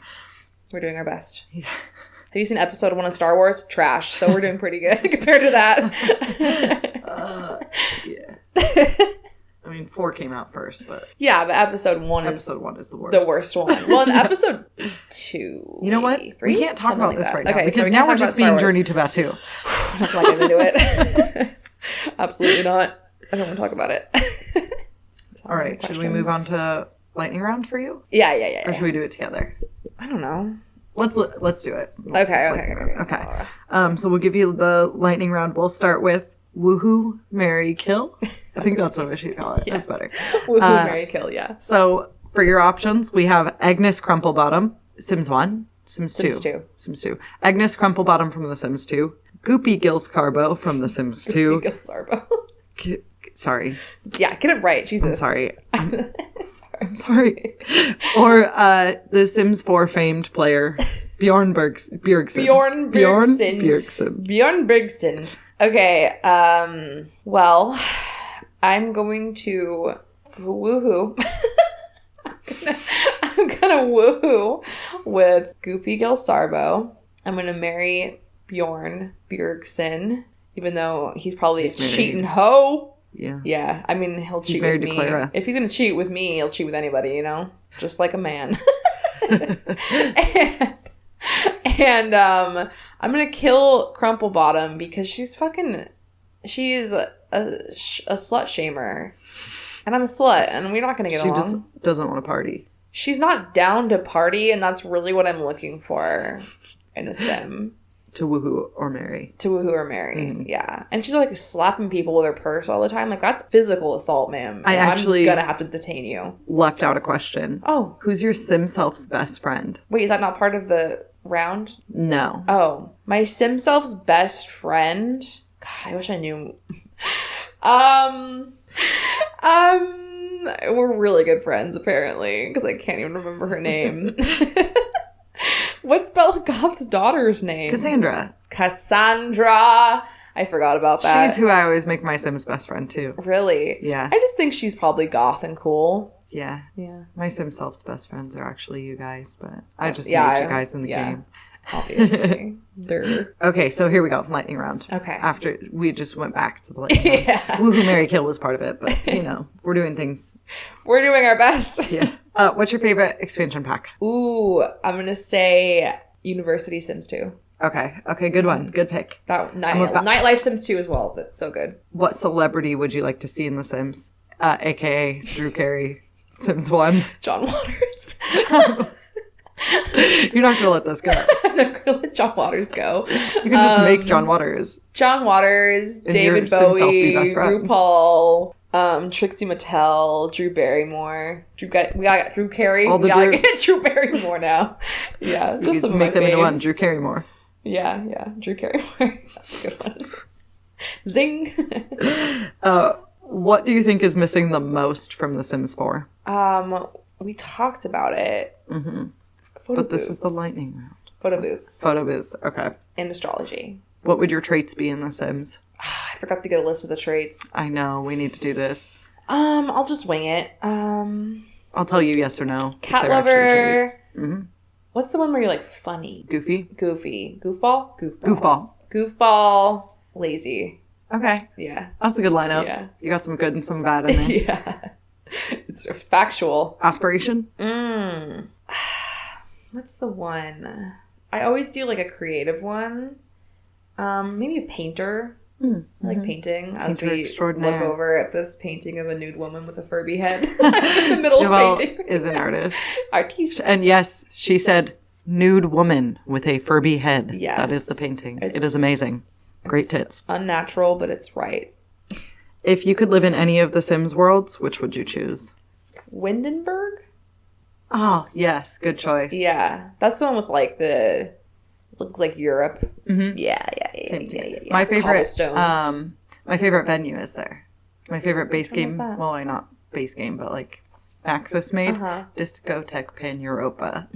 We're doing our best. Yeah. Have you seen episode 1 of Star Wars? Trash. So we're doing pretty good compared to that. Yeah. I mean, 4 came out first, but... Yeah, but episode 1 is the worst. The worst one. Well, in episode 2... You know what? 3? We can't talk about this right now, okay, because so now we're just being Journey to Batuu. That's not going to do it. Absolutely not. I don't want to talk about it. All right. Should we move on to lightning round for you? Yeah. Or should we do it together? I don't know. Let's do it. Okay. So we'll give you the lightning round. We'll start with woohoo, marry, kill. I think that's what we should call it. Yes. That's better. Woohoo, marry, kill, yeah. So for your options, we have Agnes Crumplebottom, Sims 1, Sims 2. Sims 2. Agnes Crumplebottom from The Sims 2. Goopy Gills Carbo from The Sims 2. Goopy Gills Carbo. Sorry. Yeah, get it right. Jesus. I'm sorry. I'm sorry. Or The Sims 4 famed player, Bjorn Bjergsen. Bjorn Bjergsen. Okay, well, I'm going to woohoo. I'm gonna woohoo with Goopy Gilsarbo. I'm gonna marry Bjorn Bjergsen, even though he's probably a cheating hoe. Yeah. Yeah, I mean, he'll cheat with me. He's married to Clara. If he's gonna cheat with me, he'll cheat with anybody, you know? Just like a man. and I'm gonna kill Crumplebottom because she's a slut shamer. And I'm a slut, and we're not gonna get along. She just doesn't want to party. She's not down to party, and that's really what I'm looking for in a sim. To woohoo or marry. Mm-hmm. Yeah. And she's like slapping people with her purse all the time. Like, that's physical assault, ma'am. I'm gonna have to detain you. Left out a question. Oh. Who's your sim self's best friend? Wait, is that not part of the round? No. Oh. My sim self's best friend? God, I wish I knew. We're really good friends, apparently, because I can't even remember her name. What's Bella Goth's daughter's name? Cassandra. I forgot about that. She's who I always make my Sim's best friend, too. Really? Yeah. I just think she's probably goth and cool. Yeah. Yeah. My Sim self's best friends are actually you guys, but I just made you guys in the game. Obviously. Okay, so here we go. Lightning round. Okay. After we just went back to the lightning round. Yeah. Woohoo, marry, kill was part of it, but, we're doing things. We're doing our best. Yeah. What's your favorite expansion pack? Ooh, I'm going to say University Sims 2. Okay, good one. Good pick. Nightlife Sims 2 as well, but so good. What celebrity would you like to see in The Sims? AKA Drew Carey, Sims 1. John Waters. You're not going to let this go. I'm not going to let John Waters go. You can just make John Waters. John Waters, David Bowie, RuPaul, Trixie Mattel, Drew Barrymore. We got Drew Carey. We gotta get Drew Barrymore now. Yeah, just some make them into one. Drew Carrymore. Yeah, Drew Carrymore. That's a good one. Zing. What do you think is missing the most from The Sims 4? We talked about it. Mm-hmm. But this is the lightning round. Photo booths. Photo booths. Okay. And astrology. What would your traits be in The Sims? I forgot to get a list of the traits. I know. We need to do this. I'll just wing it. I'll tell you yes or no. Cat lover. Mm-hmm. What's the one where you're like funny? Goofy. Goofball. Lazy. Okay. Yeah. That's a good lineup. Yeah. You got some good and some bad in there. Yeah. It's factual. Aspiration? What's the one? I always do like a creative one. Maybe a painter. I like painting. As we look over at this painting of a nude woman with a Furby head in the middle of painting. Is an artist. Artiste. And yes, she said nude woman with a Furby head. Yes. That is the painting. It is amazing. Great tits. Unnatural, but it's right. If you could live in any of the Sims worlds, which would you choose? Windenburg? Oh, yes. Good choice. Yeah. That's the one with like looks like Europe. Mm-hmm. Yeah. My favorite my favorite venue is there. My favorite base game. Well, not base game, but like Maxis made Discotheque Pan Europa.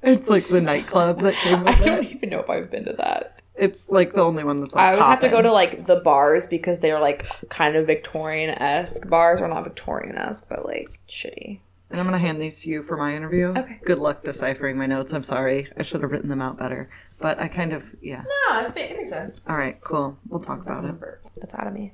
It's like the nightclub that came with it. I don't even know if I've been to that. It's like the only one that's like I always have to go to like the bars because they're like kind of Victorian-esque bars, or not Victorian-esque, but like shitty. And I'm going to hand these to you for my interview. Okay. Good luck deciphering my notes. I'm sorry. I should have written them out better. But I kind of, No, it makes sense. All right, cool. We'll talk about it. That's out of me.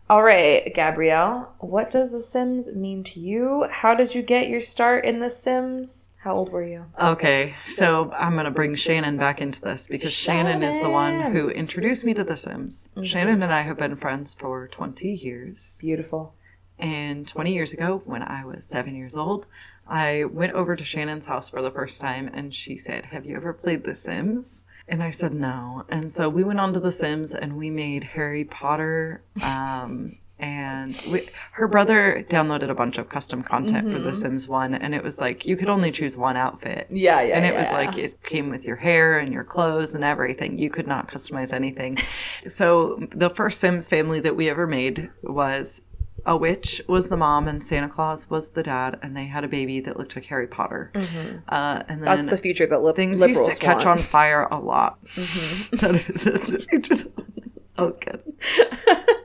All right, Gabrielle, what does The Sims mean to you? How did you get your start in The Sims? How old were you? Okay, so I'm going to bring Shannon back into this because Shannon is the one who introduced me to The Sims. Mm-hmm. Shannon and I have been friends for 20 years. Beautiful. And 20 years ago, when I was 7 years old, I went over to Shannon's house for the first time, and she said, "Have you ever played The Sims?" And I said, "No." And so we went on to The Sims, and we made Harry Potter. And her brother downloaded a bunch of custom content for The Sims 1, and it was like, you could only choose one outfit. Yeah. And it was like, it came with your hair and your clothes and everything. You could not customize anything. So the first Sims family that we ever made was a witch was the mom and Santa Claus was the dad, and they had a baby that looked like Harry Potter. And then that's the future that things liberals used to catch want. on fire a lot. That's the future. That was good.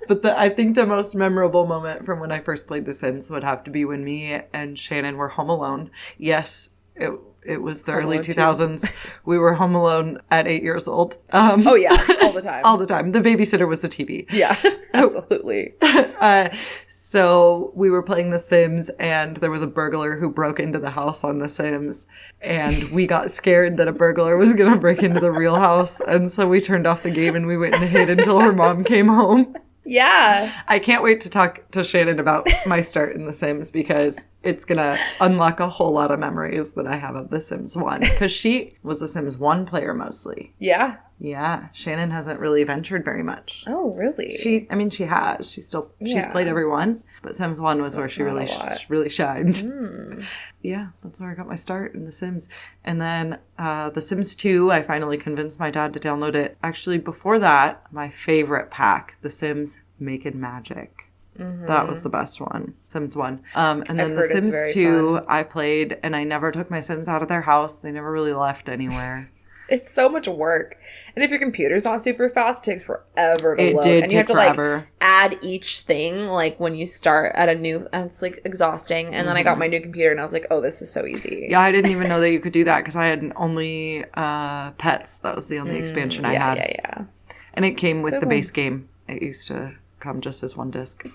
But I think the most memorable moment from when I first played The Sims would have to be when me and Shannon were home alone. Yes, it was the early 2000s. We were home alone at 8 years old. Oh, yeah. All the time. All the time. The babysitter was the TV. Yeah, absolutely. So we were playing The Sims, and there was a burglar who broke into the house on The Sims. And we got scared that a burglar was going to break into the real house. And so we turned off the game and we went and hid until her mom came home. Yeah. I can't wait to talk to Shannon about my start in The Sims, because it's going to unlock a whole lot of memories that I have of The Sims 1. Because she was a Sims 1 player mostly. Yeah. Yeah. Shannon hasn't really ventured very much. Oh, really? She has. She's played every one. But Sims 1 was where she really shined. Yeah, that's where I got my start in The Sims. And then The Sims 2, I finally convinced my dad to download it. Actually, before that, my favorite pack, The Sims Making Magic. That was the best one, Sims 1. And then The Sims 2, fun. I played, and I never took my Sims out of their house. They never really left anywhere. It's so much work. And if your computer's not super fast, it takes forever to load. It did and you have to forever. Like add each thing like when you start at a new, and it's like exhausting. And then I got my new computer and I was like, oh, this is so easy. Yeah, I didn't even know that you could do that because I had only pets. That was the only expansion I had. Yeah. And it came with the base game. It used to come just as one disc.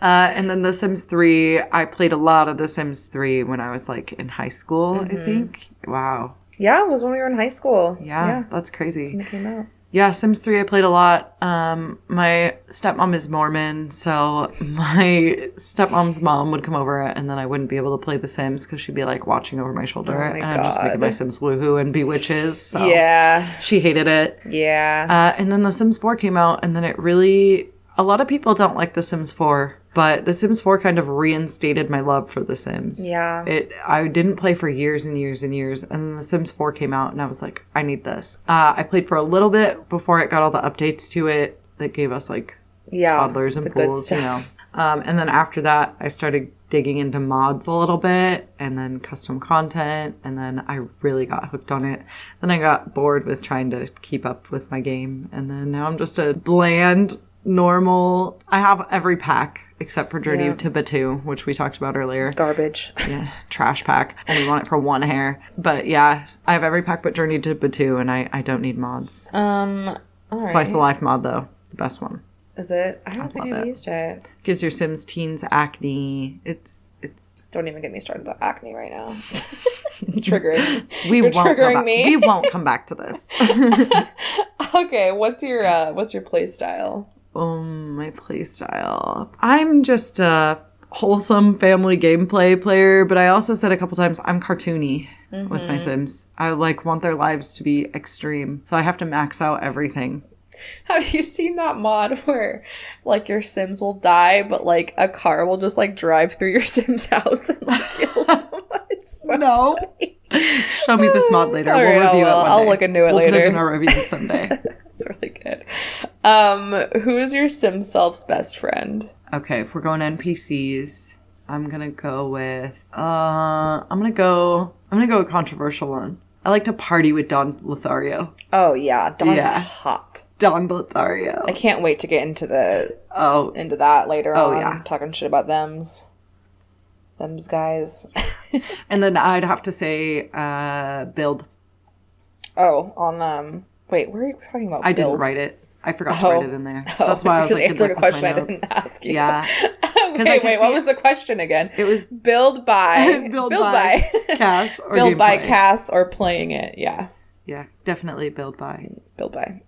And then The Sims 3, I played a lot of The Sims 3 when I was like in high school, I think. Wow. Yeah, it was when we were in high school. Yeah. That's crazy. When it came out. Yeah, Sims 3 I played a lot. My stepmom is Mormon, so my stepmom's mom would come over and then I wouldn't be able to play The Sims because she'd be like watching over my shoulder and I'd just make my Sims woohoo and be witches. So yeah. She hated it. Yeah. And then The Sims 4 came out and then it really... A lot of people don't like The Sims 4, but The Sims 4 kind of reinstated my love for The Sims. Yeah. I didn't play for years and years and years, and then The Sims 4 came out, and I was like, I need this. I played for a little bit before it got all the updates to it that gave us, like, toddlers and pools, you know. And then after that, I started digging into mods a little bit, and then custom content, and then I really got hooked on it. Then I got bored with trying to keep up with my game, and then now I'm just a bland... normal. I have every pack except for Journey to Batu, which we talked about earlier. Garbage. Yeah, trash pack. Only want it for one hair. But yeah, I have every pack but Journey to Batu, and I don't need mods. All right. Slice of Life mod though, the best one. Is it? I don't think I've used it. Gives your Sims teens acne. It's. Don't even get me started about acne right now. Triggering. You're triggering me. We won't come back to this. Okay, what's your play style? My play style. I'm just a wholesome family gameplay player, but I also said a couple times I'm cartoony with my Sims. I want their lives to be extreme, so I have to max out everything. Have you seen that mod where your Sims will die, but a car will just drive through your Sims house and kill someone? So no. funny. Show me this mod later. All we'll right, review it one day. I'll look into it later. We'll put it in our reviews someday. That's really good. Who is your Sim self's best friend? Okay, if we're going NPCs, I'm gonna go with I'm gonna go a controversial one. I like to party with Don Lothario. Oh yeah, Don's hot. Don Lothario. I can't wait to get into into that later on. Oh yeah, talking shit about them's guys. And then I'd have to say build. Oh, on wait, where are you talking about? I didn't write it. I forgot to write it in there. That's why I was like, answer a question I didn't ask you. Yeah. Okay, wait, what was the question again? It was build by Cass or build gameplay. by Cass or playing it. Yeah. Yeah, definitely build by. Build by.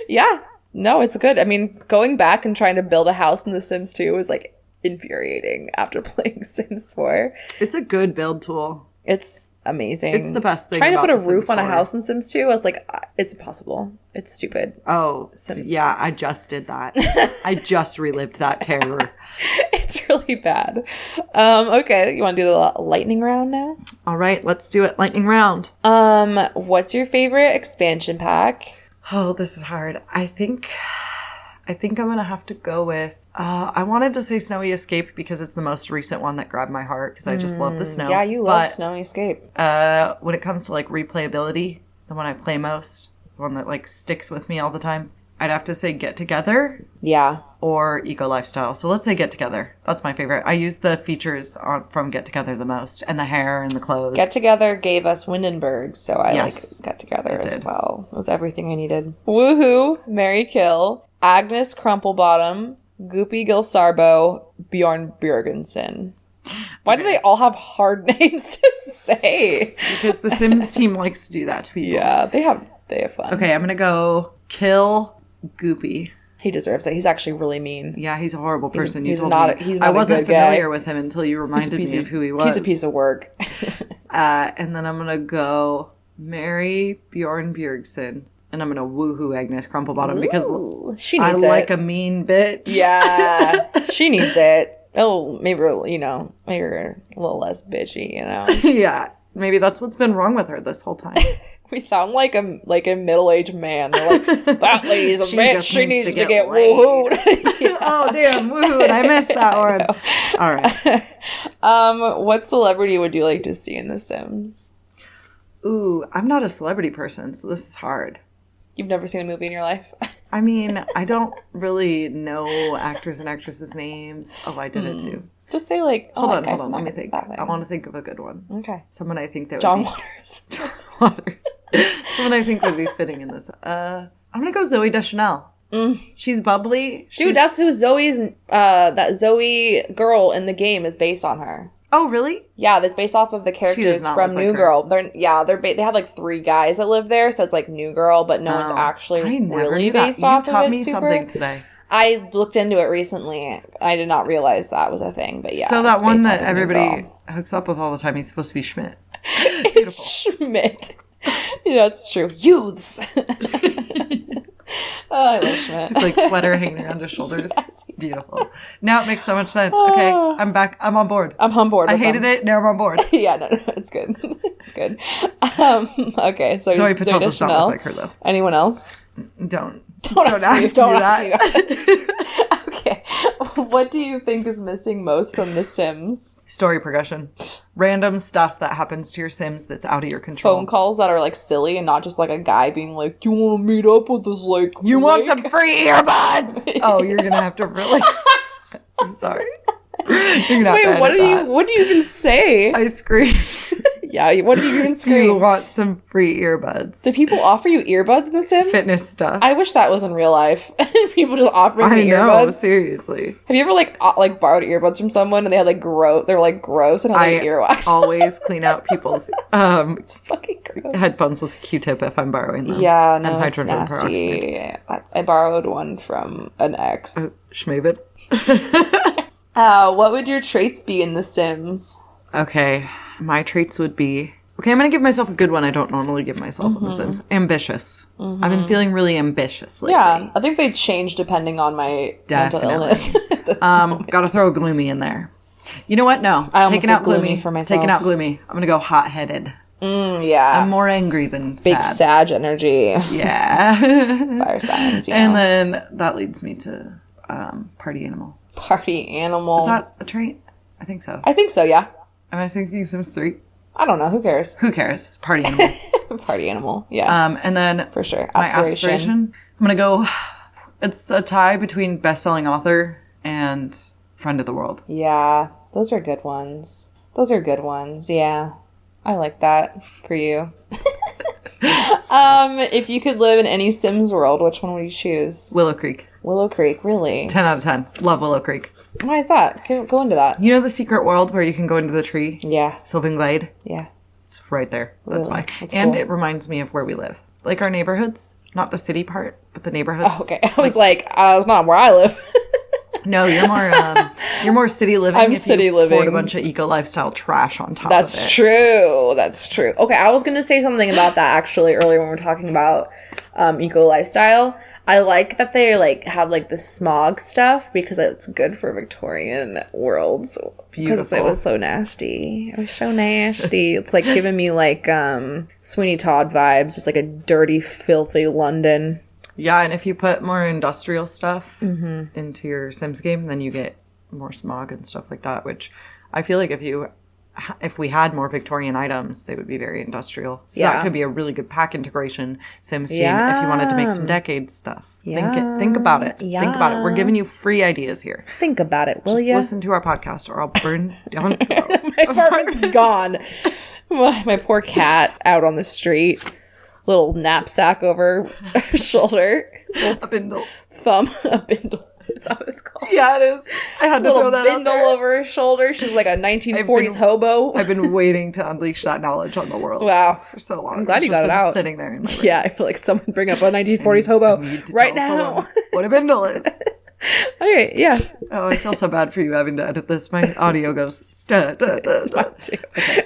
Yeah. No, it's good. I mean, going back and trying to build a house in The Sims 2 was like infuriating after playing Sims 4. It's a good build tool. It's amazing. It's the best thing. Trying to about put a The roof Sims on a 4. house in Sims 2, I was like, it's impossible. It's stupid. Oh, Sims. yeah, I just did that. I just relived that terror. It's really bad. Okay, you want to do the lightning round now? All right, let's do it. Lightning round. What's your favorite expansion pack? Oh, this is hard. I think I'm going to have to go with, I wanted to say Snowy Escape because it's the most recent one that grabbed my heart because I just love the snow. Yeah, you love Snowy Escape. When it comes to like replayability, the one I play most, the one that like sticks with me all the time, I'd have to say Get Together. Yeah. Or Eco Lifestyle. So let's say Get Together. That's my favorite. I use the features from Get Together the most. And the hair and the clothes. Get Together gave us Windenburg, so I like Get Together as did. well. It was everything I needed. Woohoo, Mary Kill, Agnes Crumplebottom, Goopy Gilsarbo, Bjorn Bjorgensen. Why do they all have hard names to say? Because the Sims team likes to do that to people. Yeah, they have fun. Okay, I'm going to go kill Goopy. He deserves it. He's actually really mean. Yeah, he's a horrible person. He's you told not, me. He's not I wasn't a good guy. familiar with him until you reminded me of who he was. He's a piece of work. And then I'm going to go marry Bjorn Bjergsen. And I'm going to woohoo Agnes Crumplebottom because she needs I like a mean bitch. Yeah, she needs it. Oh, maybe a little less bitchy, Yeah, maybe that's what's been wrong with her this whole time. We sound like a middle-aged man. They're like, that lady's a bitch. She needs to get laid. woohooed. Yeah. Oh, damn, woohooed. I missed that one. All right. What celebrity would you like to see in The Sims? Ooh, I'm not a celebrity person, so this is hard. You've never seen a movie in your life? I mean, I don't really know actors and actresses' names. Oh, I did it too. Just say like... Hold on. Let me think. I want to think of a good one. Okay. Someone I think that John would be... Waters. John Waters. Someone I think would be fitting in this. I'm going to go Zooey Deschanel. She's bubbly. Dude, that's who that Zoe girl in the game is based on her. Oh, really? Yeah, that's based off of the characters from New Girl. They have like 3 guys that live there, so it's like New Girl, but no one's actually really based off of it. You taught me something today. I looked into it recently. I did not realize that was a thing, but yeah. So that one that everybody hooks up with all the time, he's supposed to be Schmidt. Beautiful. Schmidt. Yeah, that's true. Youths. Oh, I love Schmidt. Just like sweater hanging around his shoulders. Yes. Beautiful. Now it makes so much sense. Okay, I'm back. I'm on board. I'm on board. I hated it. Now I'm on board. Yeah, no, it's good. It's good. Okay, so Zoe Patel does not look like her though. Anyone else? Don't ask me that. Okay. What do you think is missing most from The Sims? Story progression. Random stuff that happens to your Sims that's out of your control. Phone calls that are like silly and not just like a guy being like, "Do you want to meet up with this like you want some free earbuds?" Oh, you're gonna have to really. I'm sorry. You're not Wait, what do you even say? I screamed. Yeah, what did you even scream? Do you want some free earbuds? Do people offer you earbuds in The Sims? Fitness stuff. I wish that was in real life. People just offering me earbuds. I know, seriously. Have you ever like borrowed earbuds from someone and they had like they're like gross and had like earwax? I always clean out people's fucking gross. Headphones with a Q-tip if I'm borrowing them. Yeah, no, and it's hydrogen nasty. peroxide. Yeah, I borrowed one from an ex. Schmavid. What would your traits be in The Sims? Okay, my traits would be... Okay, I'm going to give myself a good one I don't normally give myself in The Sims. Ambitious. I've been feeling really ambitious lately. Yeah, I think they change depending on my mental illness. Gotta throw a gloomy in there. You know what? No. Taking out gloomy for myself. Taking out gloomy. I'm going to go hot-headed. Yeah. I'm more angry than sad. Big Sag energy. Yeah. Fire signs, yeah. And then that leads me to party animal. Party animal. Is that a trait? I think so. I think so, yeah. Am I thinking Sims 3? I don't know. Who cares? Who cares? Party animal. Party animal, yeah. And then... For sure. My aspiration. I'm going to go... It's a tie between best-selling author and friend of the world. Yeah. Those are good ones. Yeah. I like that for you. If you could live in any Sims world, which one would you choose? Willow Creek. Willow Creek, really? 10 out of 10. Love Willow Creek. Why is that? Go into that. You know the secret world where you can go into the tree? Yeah. Sylvan Glade? Yeah. It's right there. That's really? why. That's and cool. It reminds me of where we live. Like our neighborhoods. Not the city part, but the neighborhoods. Oh, okay. I was like, it's not where I live. No, you're more city living. I'm if city you living. poured a bunch of eco lifestyle trash on top of it. That's true. That's true. Okay, I was gonna say something about that actually earlier when we were talking about eco lifestyle. I like that they like have like the smog stuff because it's good for Victorian worlds. Beautiful. Because it was so nasty. It was so nasty. It's like giving me like Sweeney Todd vibes, just like a dirty, filthy London. Yeah, and if you put more industrial stuff into your Sims game, then you get more smog and stuff like that, which I feel like if we had more Victorian items, they would be very industrial. So that could be a really good pack integration Sims game if you wanted to make some decade stuff. Yeah. Think about it. Yes. Think about it. We're giving you free ideas here. Think about it, will Just you? listen to our podcast or I'll burn down your house. My apartment's gone. My poor cat out on the street. Little knapsack over her shoulder. A bindle. A bindle. Is that what it's called? Yeah, it is. I had to throw that out bindle there. over her shoulder. She's like a 1940s hobo. I've been waiting to unleash that knowledge on the world. Wow. For so long. I'm glad you got it out. Sitting there in my room. Yeah, I feel like someone bring up a 1940s hobo right now. What a bindle is. Okay, yeah. Oh, I feel so bad for you having to edit this. My audio goes. Da, da, da, da. Okay.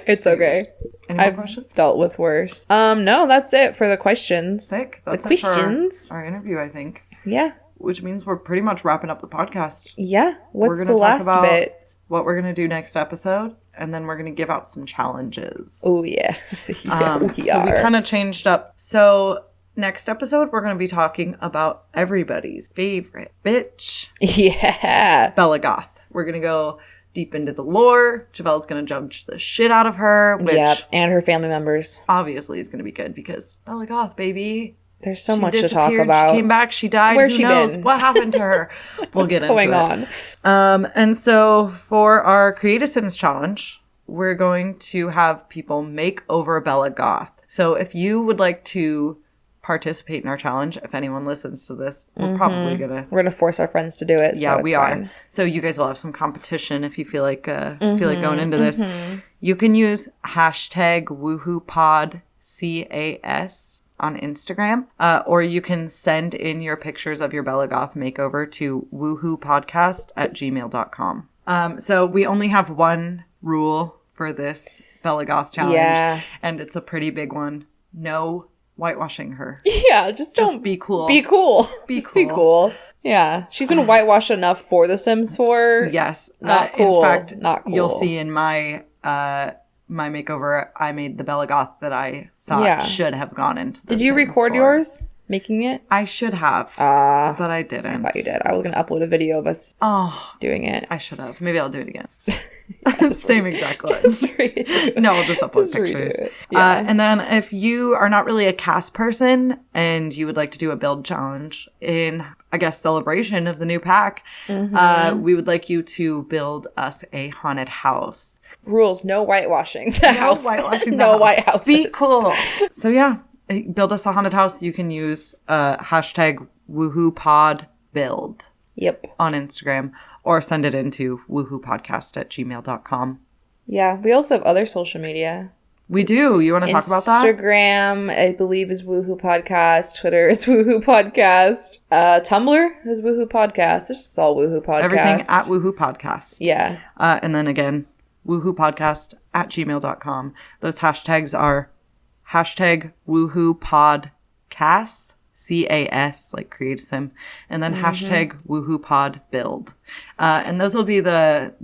It's okay. Any more I've questions? dealt with worse. No, that's it for the questions. Sick. That's the it for questions. our interview, I think. Yeah. Which means we're pretty much wrapping up the podcast. Yeah. What's we're the gonna last talk about bit? What we're going to do next episode, and then we're going to give out some challenges. Oh, yeah. So we kind of changed up. So next episode, we're going to be talking about everybody's favorite bitch, Yeah. Bella Goth. We're going to go deep into the lore. Jovelle's going to judge the shit out of her, which and her family members. obviously is going to be good because Bella Goth, baby. There's so She much to talk disappeared, about. She came back. She died. Where's Who she knows been? what happened to her? We'll get into going it. on? And so for our Create a Sims challenge, we're going to have people make over Bella Goth. So if you would like to participate in our challenge, if anyone listens to this, we're probably We're gonna force our friends to do it. yeah, so we it's are. fine. So you guys will have some competition if you feel like going into this. You can use hashtag WoohooPodCAS on Instagram, or you can send in your pictures of your Bella Goth makeover to woohoopodcast@gmail.com. So we only have one rule for this Bella Goth challenge, and it's a pretty big one. No whitewashing her. Yeah, just be cool. Be cool. Be Just be cool. Yeah, she's been whitewashed enough for The Sims 4. Yes. Not cool. In fact, Not cool. You'll see in my my makeover, I made the Bella Goth that I thought should have gone into the Did you Sims record 4. yours? Making it? I should have, But but I didn't. I thought you did. I was going to upload a video of us doing it. I should have. Maybe I'll do it again. Same exact lines. Just redo. No, I'll just upload Just redo pictures. it. Yeah. And then if you are not really a cast person and you would like to do a build challenge in, I guess, celebration of the new pack, we would like you to build us a haunted house. Rules, no whitewashing. No whitewashing. No white houses. Be cool. So yeah, build us a haunted house. You can use hashtag WoohooPodBuild Yep. on Instagram or send it into woohoopodcast@gmail.com. Yeah, we also have other social media. We do. You want to talk about that? Instagram, I believe, is Woohoo Podcast. Twitter is Woohoo Podcast. Tumblr is Woohoo Podcast. It's just all Woohoo Podcast. Everything at Woohoo Podcast. Yeah. And then again, woohoopodcast@gmail.com. Those hashtags are hashtag woohoopodcast, CAS, like create a sim, and then hashtag woohoopodbuild. And those will be the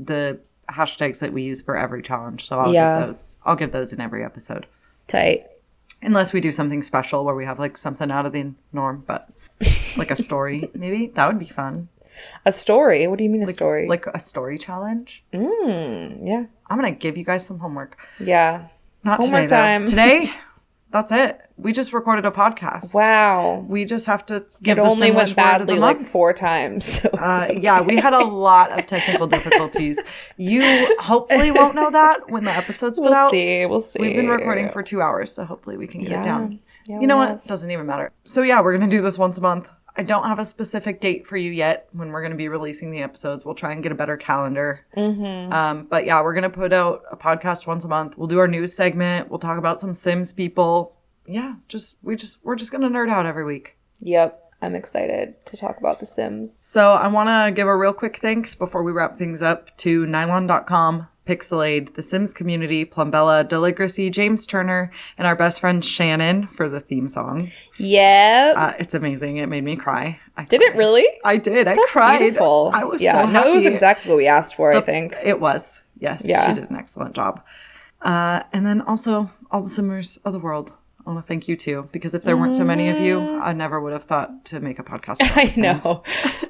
hashtags that we use for every challenge. So I'll give those in every episode. Tight. Unless we do something special where we have like something out of the norm, but like a story, maybe that would be fun. A story? What do you mean a story? Like a story challenge. Yeah. I'm gonna give you guys some homework. Yeah. Not Homework today, time. though. Today, that's it. We just recorded a podcast. Wow. We just have to give It the only went Simlish word of the badly like month. 4 times. So Yeah, we had a lot of technical difficulties. You hopefully won't know that when the episode's put out. We'll see. We've been recording for 2 hours, so hopefully we can get it down. Yeah, you know we what? Doesn't even matter. So yeah, we're going to do this once a month. I don't have a specific date for you yet when we're going to be releasing the episodes. We'll try and get a better calendar. But yeah, we're going to put out a podcast once a month. We'll do our news segment. We'll talk about some Sims people. we're just gonna nerd out every week. Yep. I'm excited to talk about The Sims. So I want to give a real quick thanks before we wrap things up to Nylon.com, Pixelade, The Sims Community, Plumbella, Deligracy, James Turner, and our best friend Shannon for the theme song. Yeah. It's amazing. It made me cry. Did it really? I did. I That's cried. Beautiful. I was so happy. No, it was exactly what we asked for, I think. It was. Yes. Yeah. She did an excellent job. And then also all the Simmers of the world. I want to thank you too, because if there weren't so many of you, I never would have thought to make a podcast about I The Sims. know.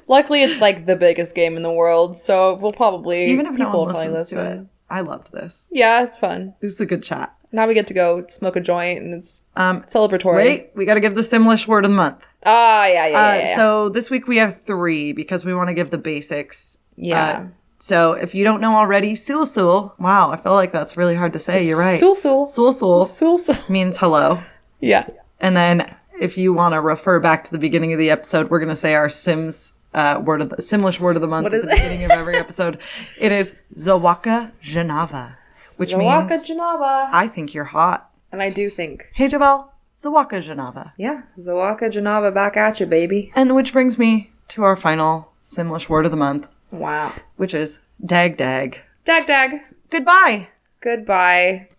Luckily, it's like the biggest game in the world, so we'll probably... Even if no people one will probably listens to it, I loved this. Yeah, it's fun. It was a good chat. Now we get to go smoke a joint, and it's celebratory. Wait, we got to give the Simlish word of the month. Yeah. So this week we have 3 because we want to give the basics. Yeah. So if you don't know already, Sul Sul. Wow, I feel like that's really hard to say. You're right. Sul Sul. Sul Sul Sul Sul. means hello. Yeah. And then if you want to refer back to the beginning of the episode, we're going to say our Simlish word of the month at the beginning of every episode. It is Zawaka Janava, which Zawaka means Janava. I think you're hot. And I do think. Hey, Jovelle, Zawaka Janava. Yeah. Zawaka Janava back at you, baby. And which brings me to our final Simlish word of the month. Wow. Which is dag dag. Dag dag. Goodbye. Goodbye.